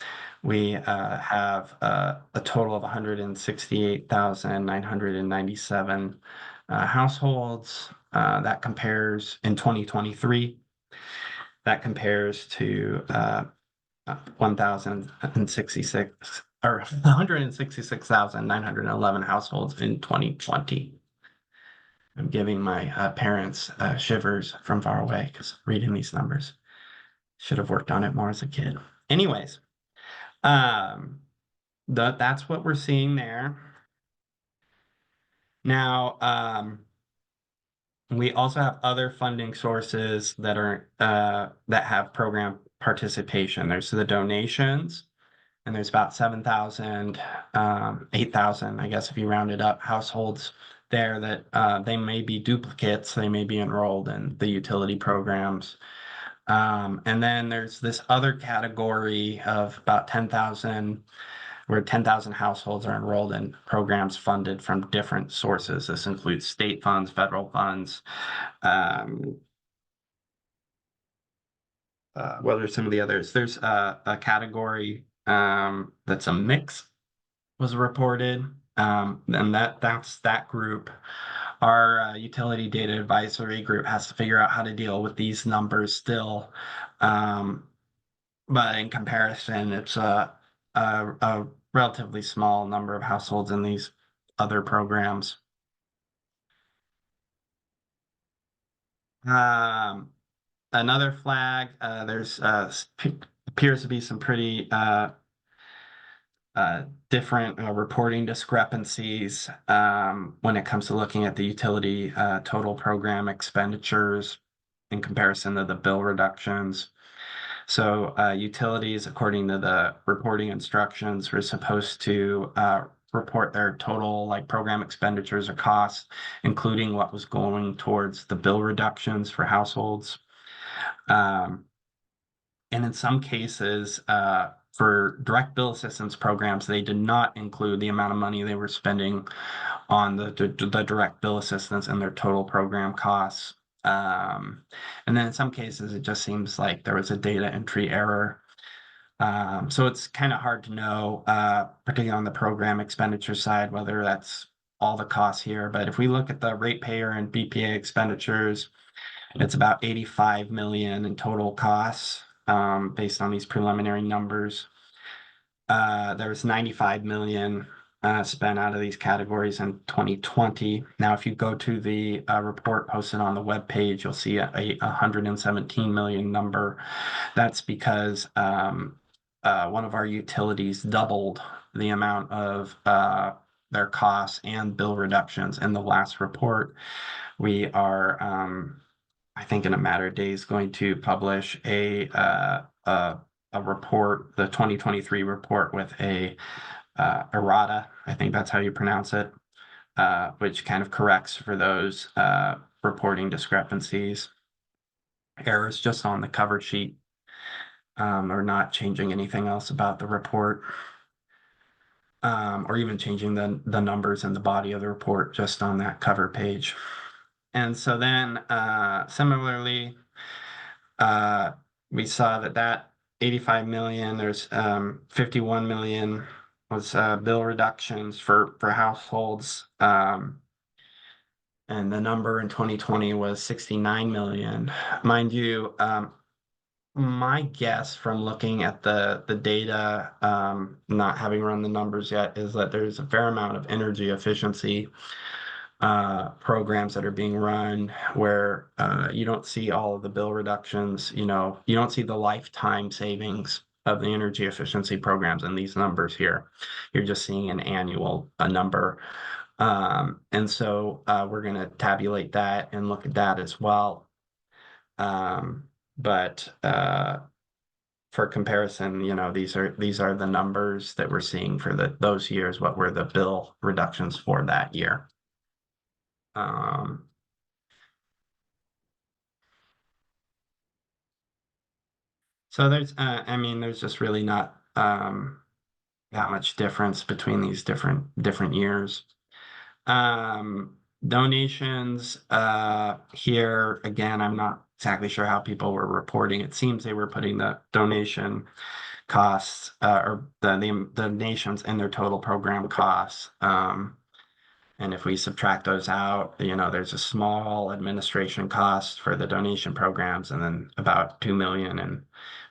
We have a total of 168,997 households. That compares in 2023. That compares to 1,066 or 166,911 households in 2020. I'm giving my parents shivers from far away because reading these numbers. Should have worked on it more as a kid. Anyways. That's what we're seeing there. Now, we also have other funding sources that are that have program participation. There's the donations, and there's about 7,000, 8,000, I guess, if you round it up, households there that they may be duplicates. They may be enrolled in the utility programs. And then there's this other category of about 10,000, where 10,000 households are enrolled in programs funded from different sources. This includes state funds, federal funds. What are some of the others? There's a category that's a mix was reported, and that's that group. Our utility data advisory group has to figure out how to deal with these numbers still. But in comparison, it's a relatively small number of households in these other programs. Another flag, there's appears to be some pretty different reporting discrepancies when it comes to looking at the utility total program expenditures in comparison to the bill reductions. So utilities, according to the reporting instructions, were supposed to report their total program expenditures or costs, including what was going towards the bill reductions for households. And in some cases, for direct bill assistance programs, they did not include the amount of money they were spending on the direct bill assistance in their total program costs. And then in some cases, it just seems like there was a data entry error. So it's kind of hard to know, particularly on the program expenditure side, whether that's all the costs here. But if we look at the ratepayer and BPA expenditures, it's about 85 million in total costs based on these preliminary numbers. There was 95 million spent out of these categories in 2020. Now, if you go to the report posted on the webpage, you'll see a 117 million number. That's because one of our utilities doubled the amount of their costs and bill reductions in the last report. We are, I think, in a matter of days, going to publish a report, the 2023 report with a errata, I think that's how you pronounce it, which kind of corrects for those reporting discrepancies. Errors just on the cover sheet, or not changing anything else about the report, or even changing the numbers in the body of the report just on that cover page. And so then similarly, we saw that 85 million, there's 51 million was bill reductions for households. And the number in 2020 was 69 million. Mind you, my guess from looking at the data, not having run the numbers yet, is that there's a fair amount of energy efficiency programs that are being run where you don't see all of the bill reductions, you don't see the lifetime savings of the energy efficiency programs in these numbers here. You're just seeing an annual number. And so we're going to tabulate that and look at that as well. But for comparison, these are the numbers that we're seeing for those years, what were the bill reductions for that year. So there's just really not that much difference between these different years. Donations here again, I'm not exactly sure how people were reporting. It seems they were putting the donation costs or the donations in their total program costs. And if we subtract those out, there's a small administration cost for the donation programs, and then about 2 million in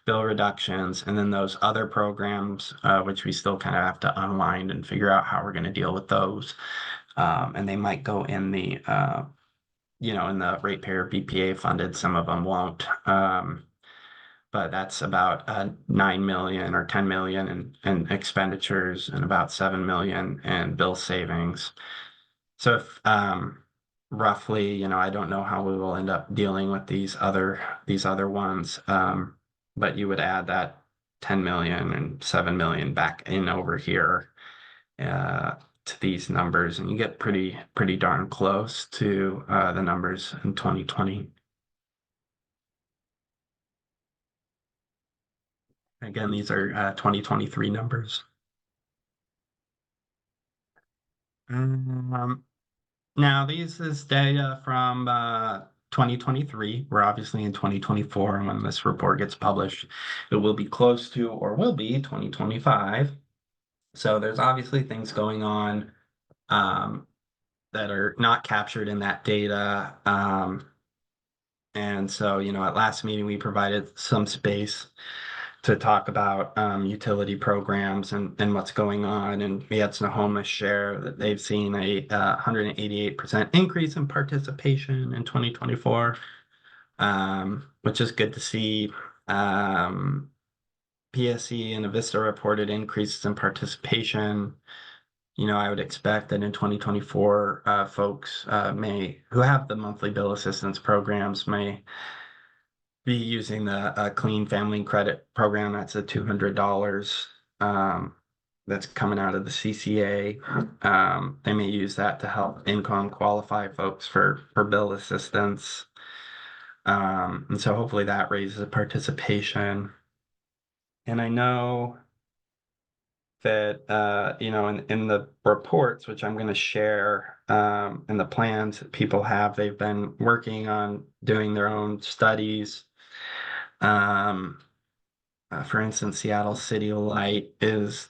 bill reductions. And then those other programs, which we still kind of have to unwind and figure out how we're going to deal with those. And they might go in the, in the ratepayer BPA funded, some of them won't. But that's about 9 million or 10 million in expenditures and about 7 million in bill savings. So if roughly, I don't know how we will end up dealing with these other ones, but you would add that 10 million and 7 million back in over here to these numbers, and you get pretty darn close to the numbers in 2020. Again, these are 2023 numbers. Now, this is data from 2023. We're obviously in 2024, and when this report gets published, it will be close to or will be 2025. So there's obviously things going on that are not captured in that data. And so, at last meeting, we provided some space to talk about utility programs and what's going on. And we had Snohomish share that they've seen a 188% increase in participation in 2024, which is good to see. PSE and Avista reported increases in participation. I would expect that in 2024, folks who have the monthly bill assistance programs may be using the Clean Family Credit Program. That's a $200 that's coming out of the CCA. They may use that to help income qualify folks for bill assistance. And so hopefully that raises participation. And I know that, in the reports, which I'm going to share, in the plans that people have, they've been working on doing their own studies. For instance, Seattle City Light is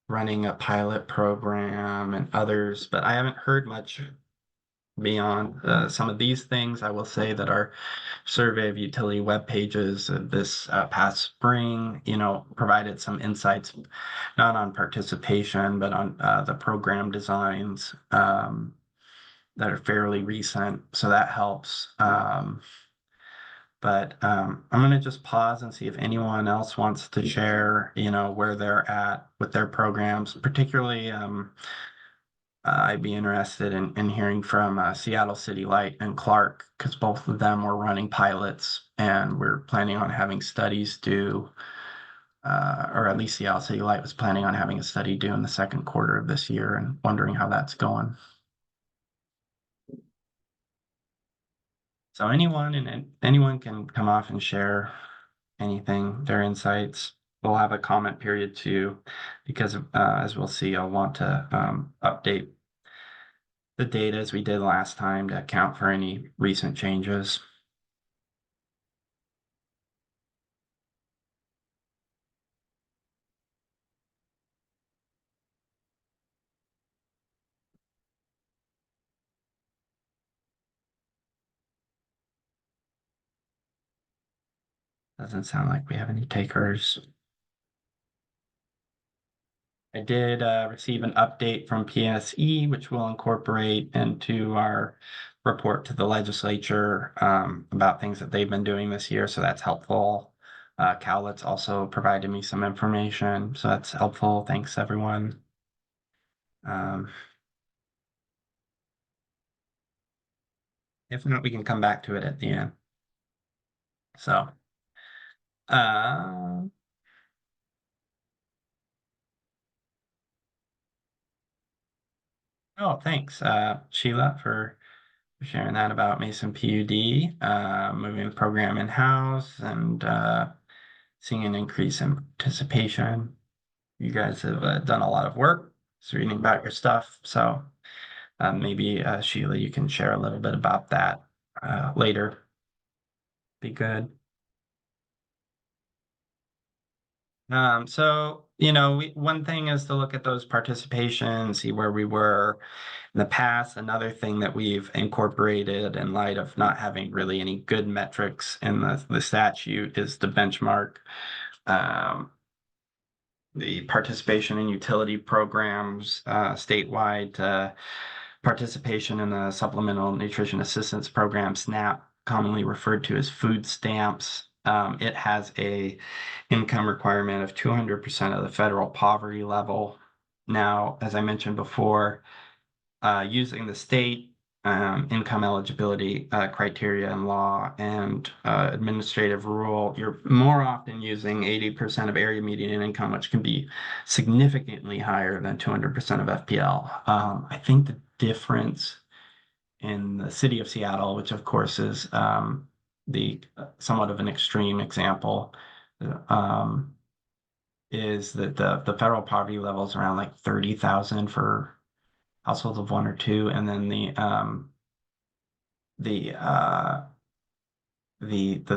running a pilot program and others, but I haven't heard much beyond some of these things, I will say that our survey of utility web pages this past spring, provided some insights, not on participation, but on the program designs that are fairly recent. So that helps. But I'm going to just pause and see if anyone else wants to share, where they're at with their programs. Particularly, I'd be interested in hearing from Seattle City Light and Clark, because both of them were running pilots, and we're planning on having studies due, or at least Seattle City Light was planning on having a study due in the second quarter of this year, and wondering how that's going. So anyone can come off and share anything, their insights. We'll have a comment period too, because as we'll see, I'll want to update the data as we did last time to account for any recent changes. Doesn't sound like we have any takers. I did receive an update from PSE, which we'll incorporate into our report to the legislature about things that they've been doing this year. So that's helpful. Cowlitz also provided me some information, so that's helpful. Thanks, everyone. If not, we can come back to it at the end. So, oh, thanks, Sheila, for sharing that about Mason PUD, moving the program in-house and seeing an increase in participation. You guys have done a lot of work, just reading about your stuff. So maybe, Sheila, you can share a little bit about that later. Be good. So, one thing is to look at those participations, see where we were in the past. Another thing that we've incorporated in light of not having really any good metrics in the statute is the benchmark the participation in utility programs statewide, participation in the Supplemental Nutrition Assistance Program, SNAP, commonly referred to as food stamps. It has a income requirement of 200% of the federal poverty level. Now, as I mentioned before, using the state income eligibility criteria and law and administrative rule, you're more often using 80% of area median income, which can be significantly higher than 200% of FPL. I think the difference in the city of Seattle, which of course is the somewhat of an extreme example, is that the federal poverty level is around like 30,000 for households of one or two, and then the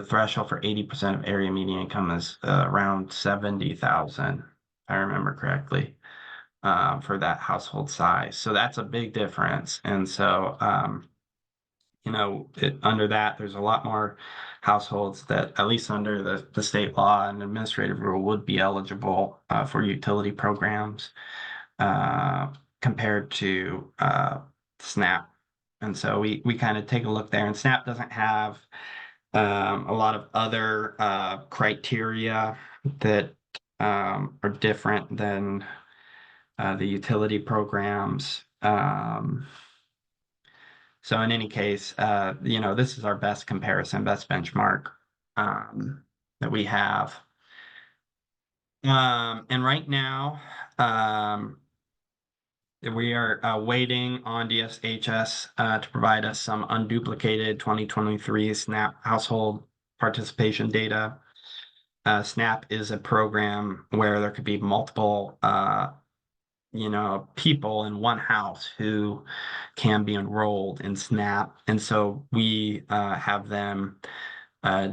threshold for 80% of area median income is around 70,000, if I remember correctly, for that household size. So that's a big difference. And so under that, there's a lot more households that, at least under the state law and administrative rule, would be eligible for utility programs compared to SNAP. And so we kind of take a look there, and SNAP doesn't have a lot of other criteria that are different than the utility programs. So in any case, this is our best comparison, best benchmark that we have. And right now, we are waiting on DSHS to provide us some unduplicated 2023 SNAP household participation data. SNAP is a program where there could be multiple people in one house who can be enrolled in SNAP. And so we have them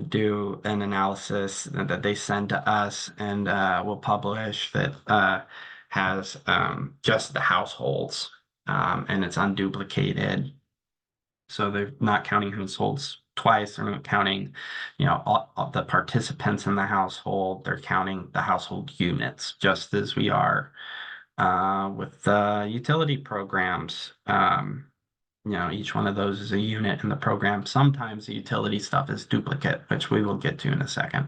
do an analysis that they send to us, and we'll publish that has just the households, and it's unduplicated. So they're not counting households twice. They're not counting, you know, all the participants in the household. They're counting the household units, just as we are with utility programs. You know, each one of those is a unit in the program. Sometimes the utility stuff is duplicate, which we will get to in a second.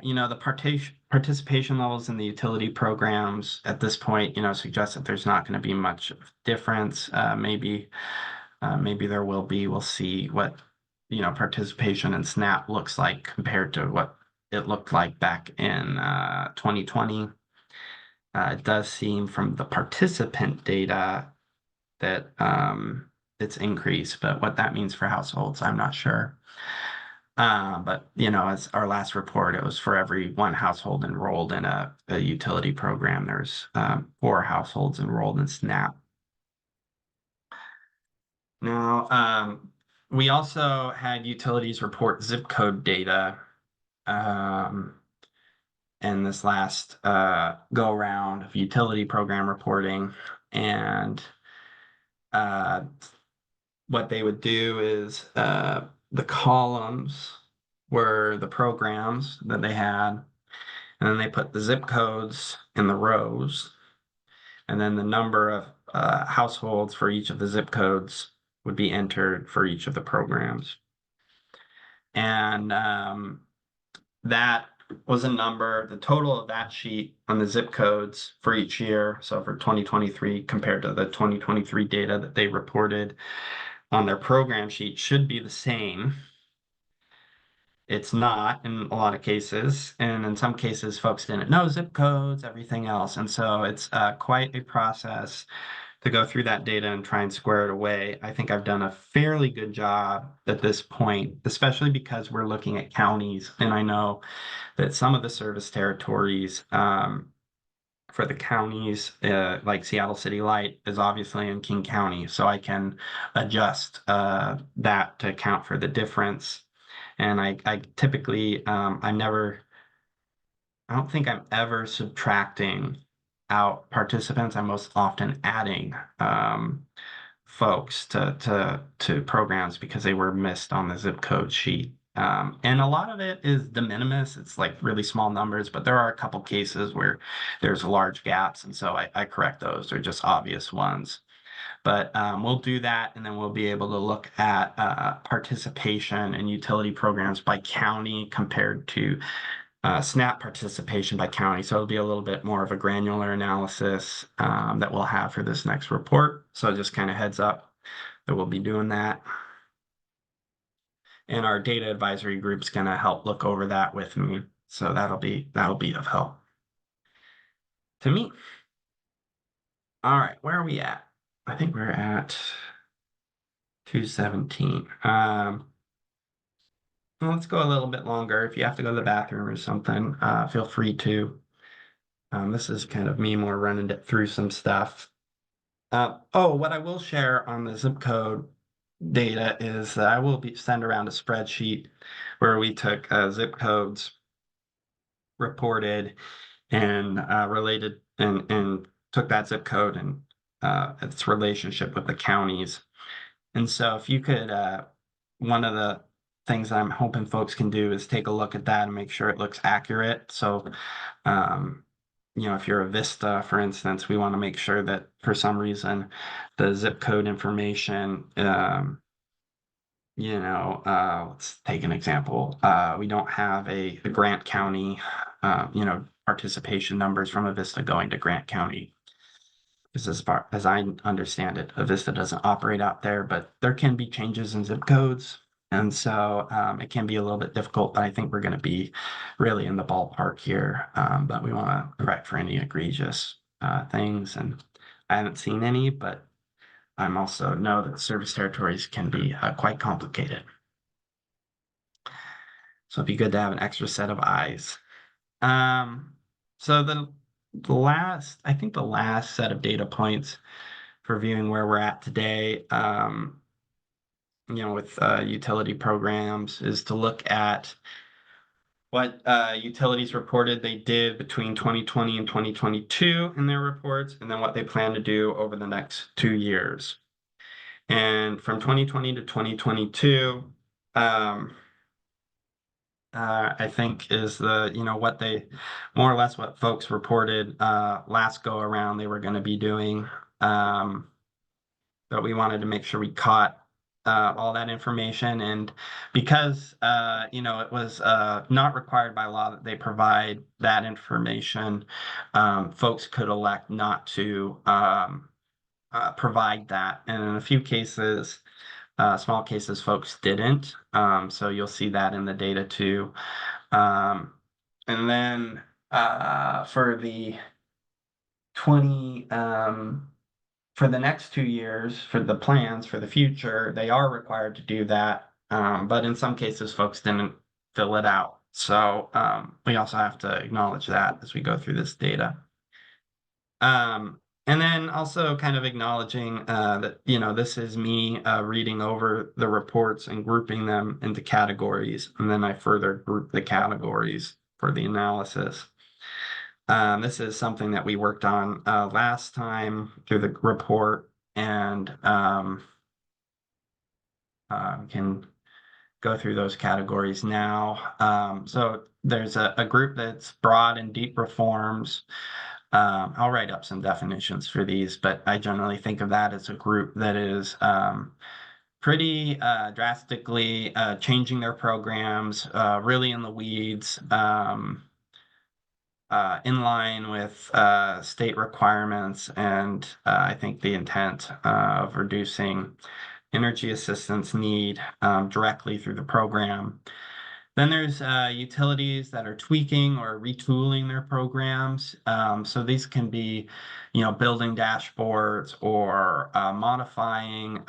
You know, the participation levels in the utility programs at this point, you know, suggest that there's not going to be much of difference. Maybe there will be. We'll see what, you know, participation in SNAP looks like compared to what it looked like back in 2020. It does seem from the participant data that it's increased, but what that means for households, I'm not sure. But you know, as our last report, it was for every one household enrolled in a utility program, there's 4 households enrolled in SNAP. Now, we also had utilities report zip code data in this last go round of utility program reporting, and what they would do is the columns were the programs that they had, and then they put the zip codes in the rows, and then the number of households for each of the zip codes would be entered for each of the programs. And that was a number, the total of that sheet on the zip codes for each year. So for 2023 compared to the 2023 data that they reported on their program sheet should be the same. It's not in a lot of cases, and in some cases folks didn't know zip codes, everything else. And so it's quite a process to go through that data and try and square it away. I think I've done a fairly good job at this point, especially because we're looking at counties, and I know that some of the service territories for the counties, like Seattle City Light is obviously in King County, so I can adjust that to account for the difference. And I typically, I don't think I'm ever subtracting out participants. I'm most often adding folks to programs because they were missed on the zip code sheet. And a lot of it is de minimis. It's like really small numbers, but there are a couple cases where there's large gaps. And so I correct those. They're just obvious ones. But we'll do that, and then we'll be able to look at participation in utility programs by county compared to SNAP participation by county. So it'll be a little bit more of a granular analysis that we'll have for this next report. So just kind of heads up that we'll be doing that. And our data advisory group's going to help look over that with me. So that'll be of help to me. All right, where are we at? I think we're at 217. Well, let's go a little bit longer. If you have to go to the bathroom or something, feel free to. This is kind of me more running it through some stuff. What I will share on the zip code data is that I will send around a spreadsheet where we took zip codes reported and related and took that zip code and its relationship with the counties. And so if you could, one of the things I'm hoping folks can do is take a look at that and make sure it looks accurate. So, you know, if you're a Vista, for instance, we want to make sure that for some reason the zip code information, you know, let's take an example. We don't have a Grant County, you know, participation numbers from Avista going to Grant County. Because as far as I understand it, Avista doesn't operate out there, but there can be changes in zip codes. And so it can be a little bit difficult, but I think we're going to be really in the ballpark here. But we want to correct for any egregious things. And I haven't seen any, but I'm also know that service territories can be quite complicated. So it'd be good to have an extra set of eyes. So the last set of data points for viewing where we're at today, you know, with utility programs is to look at what utilities reported they did between 2020 and 2022 in their reports, and then what they plan to do over the next 2 years. And from 2020 to 2022, I think is what they, more or less what folks reported, last go around they were going to be doing. But we wanted to make sure we caught, all that information. And because, it was, not required by law that they provide that information, folks could elect not to, provide that. And in a few cases, small cases, folks didn't. So you'll see that in the data too. And then for the 20 for the next 2 years, for the plans for the future, they are required to do that. But in some cases, folks didn't fill it out. So we also have to acknowledge that as we go through this data. And then also kind of acknowledging that, this is me reading over the reports and grouping them into categories. And then I further group the categories for the analysis. This is something that we worked on last time through the report, and can go through those categories now. So there's a group that's broad and deep reforms. I'll write up some definitions for these, but I generally think of that as a group that is pretty drastically changing their programs, really in the weeds, in line with state requirements, and I think the intent of reducing energy assistance need directly through the program. Then there's utilities that are tweaking or retooling their programs. So these can be, building dashboards or modifying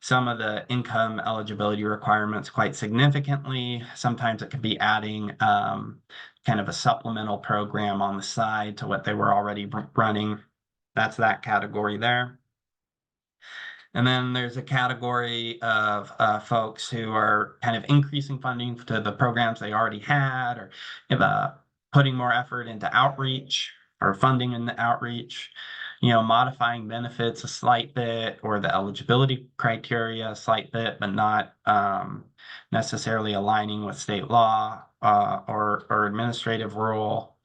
some of the income eligibility requirements quite significantly. Sometimes it could be adding kind of a supplemental program on the side to what they were already running. That's that category there. And then there's a category of folks who are kind of increasing funding to the programs they already had, or putting more effort into outreach or funding in the outreach, modifying benefits a slight bit or the eligibility criteria a slight bit, but not necessarily aligning with state law or administrative rule.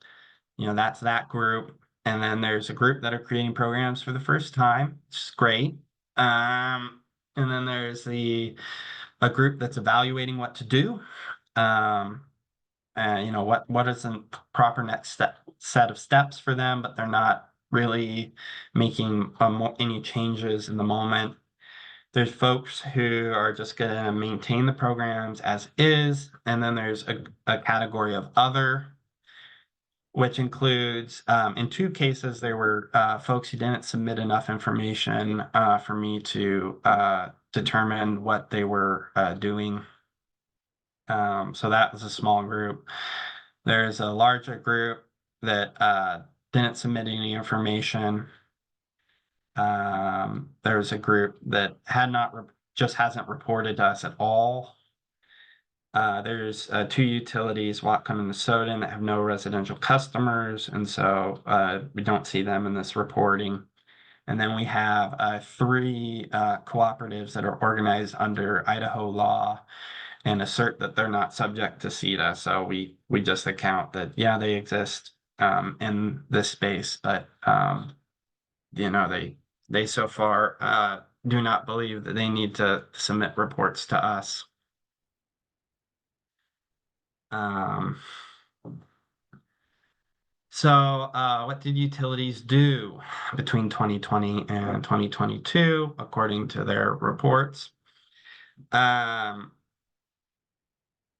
That's that group. And then there's a group that are creating programs for the first time, which is great. And then there's a group that's evaluating what to do. And what is a proper next set of steps for them, but they're not really making any changes in the moment. There's folks who are just going to maintain the programs as is. And then there's a category of other, which includes, in 2 cases, there were folks who didn't submit enough information for me to determine what they were doing. So that was a small group. There's a larger group that didn't submit any information. There's a group that just hasn't reported to us at all. There's 2 utilities, Whatcom and Minnesotan, that have no residential customers, and so we don't see them in this reporting. And then we have 3 cooperatives that are organized under Idaho law and assert that they're not subject to CETA. So we just account that, yeah, they exist in this space, but they so far do not believe that they need to submit reports to us. So what did utilities do between 2020 and 2022, according to their reports?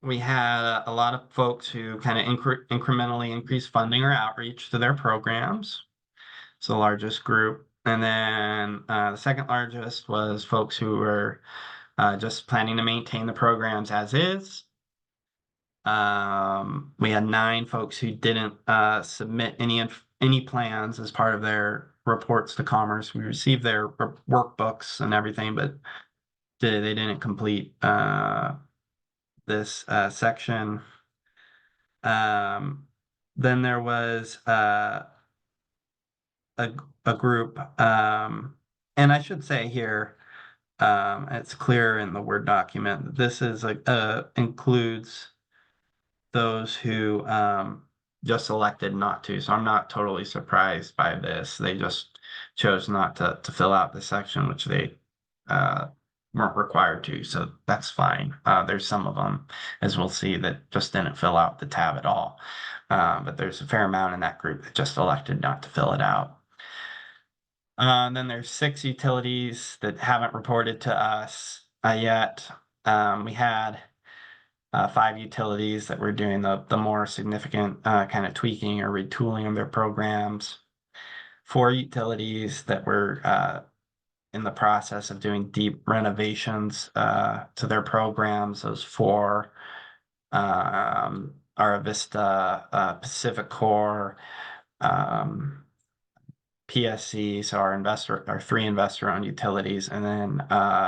We had a lot of folks who kind of incrementally increased funding or outreach to their programs. It's the largest group. And then the second largest was folks who were just planning to maintain the programs as is. We had 9 folks who didn't submit any plans as part of their reports to Commerce. We received their workbooks and everything, but they didn't complete this section. Then there was a group, and I should say here, it's clear in the Word document that this is includes those who just elected not to. So I'm not totally surprised by this. They just chose not to fill out the section, which they weren't required to. So that's fine. There's some of them, as we'll see, that just didn't fill out the tab at all. But there's a fair amount in that group that just elected not to fill it out. Then there's 6 utilities that haven't reported to us yet. We had 5 utilities that were doing the more significant kind of tweaking or retooling of their programs. 4 utilities that were in the process of doing deep renovations to their programs. Those 4 are Avista, Pacific Core, PSC, so our 3 investor-owned utilities, and then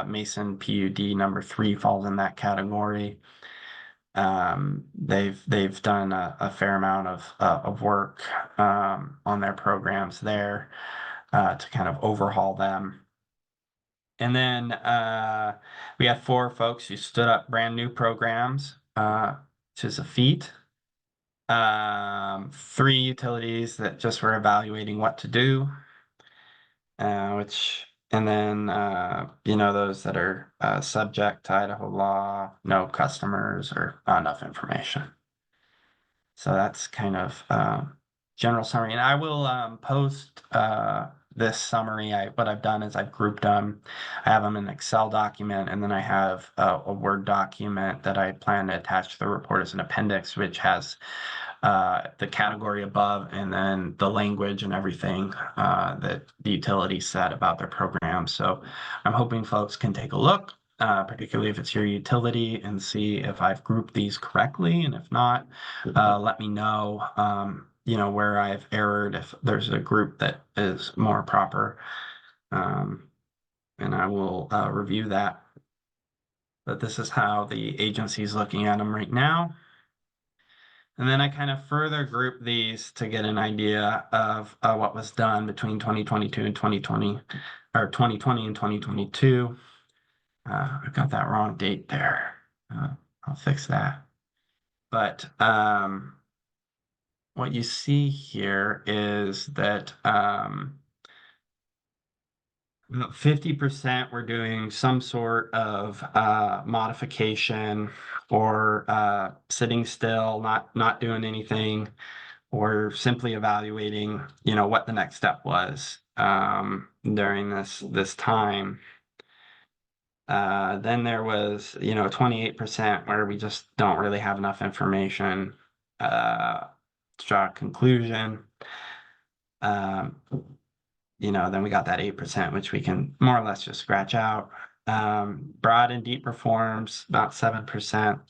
Mason PUD number 3 falls in that category. They've done a fair amount of work on their programs there to kind of overhaul them. And then we had 4 folks who stood up brand new programs, which is a feat. 3 utilities that just were evaluating what to do, and then those that are subject to Idaho law, no customers or not enough information. So that's kind of general summary, and I will post this summary. What I've done is I've grouped them. I have them in an Excel document, and then I have a Word document that I plan to attach to the report as an appendix, which has the category above and then the language and everything that the utility said about their program. So I'm hoping folks can take a look, particularly if it's your utility, and see if I've grouped these correctly. And if not, let me know, where I've erred, if there's a group that is more proper. And I will review that. But this is how the agency is looking at them right now. And then I kind of further group these to get an idea of what was done between 2022 and 2020, or 2020 and 2022. I got that wrong date there. I'll fix that. But what you see here is that 50% were doing some sort of modification or sitting still, not doing anything, or simply evaluating, what the next step was during this time. Then there was, 28% where we just don't really have enough information to draw a conclusion. Then we got that 8%, which we can more or less just scratch out. Broad and deep reforms, about 7%.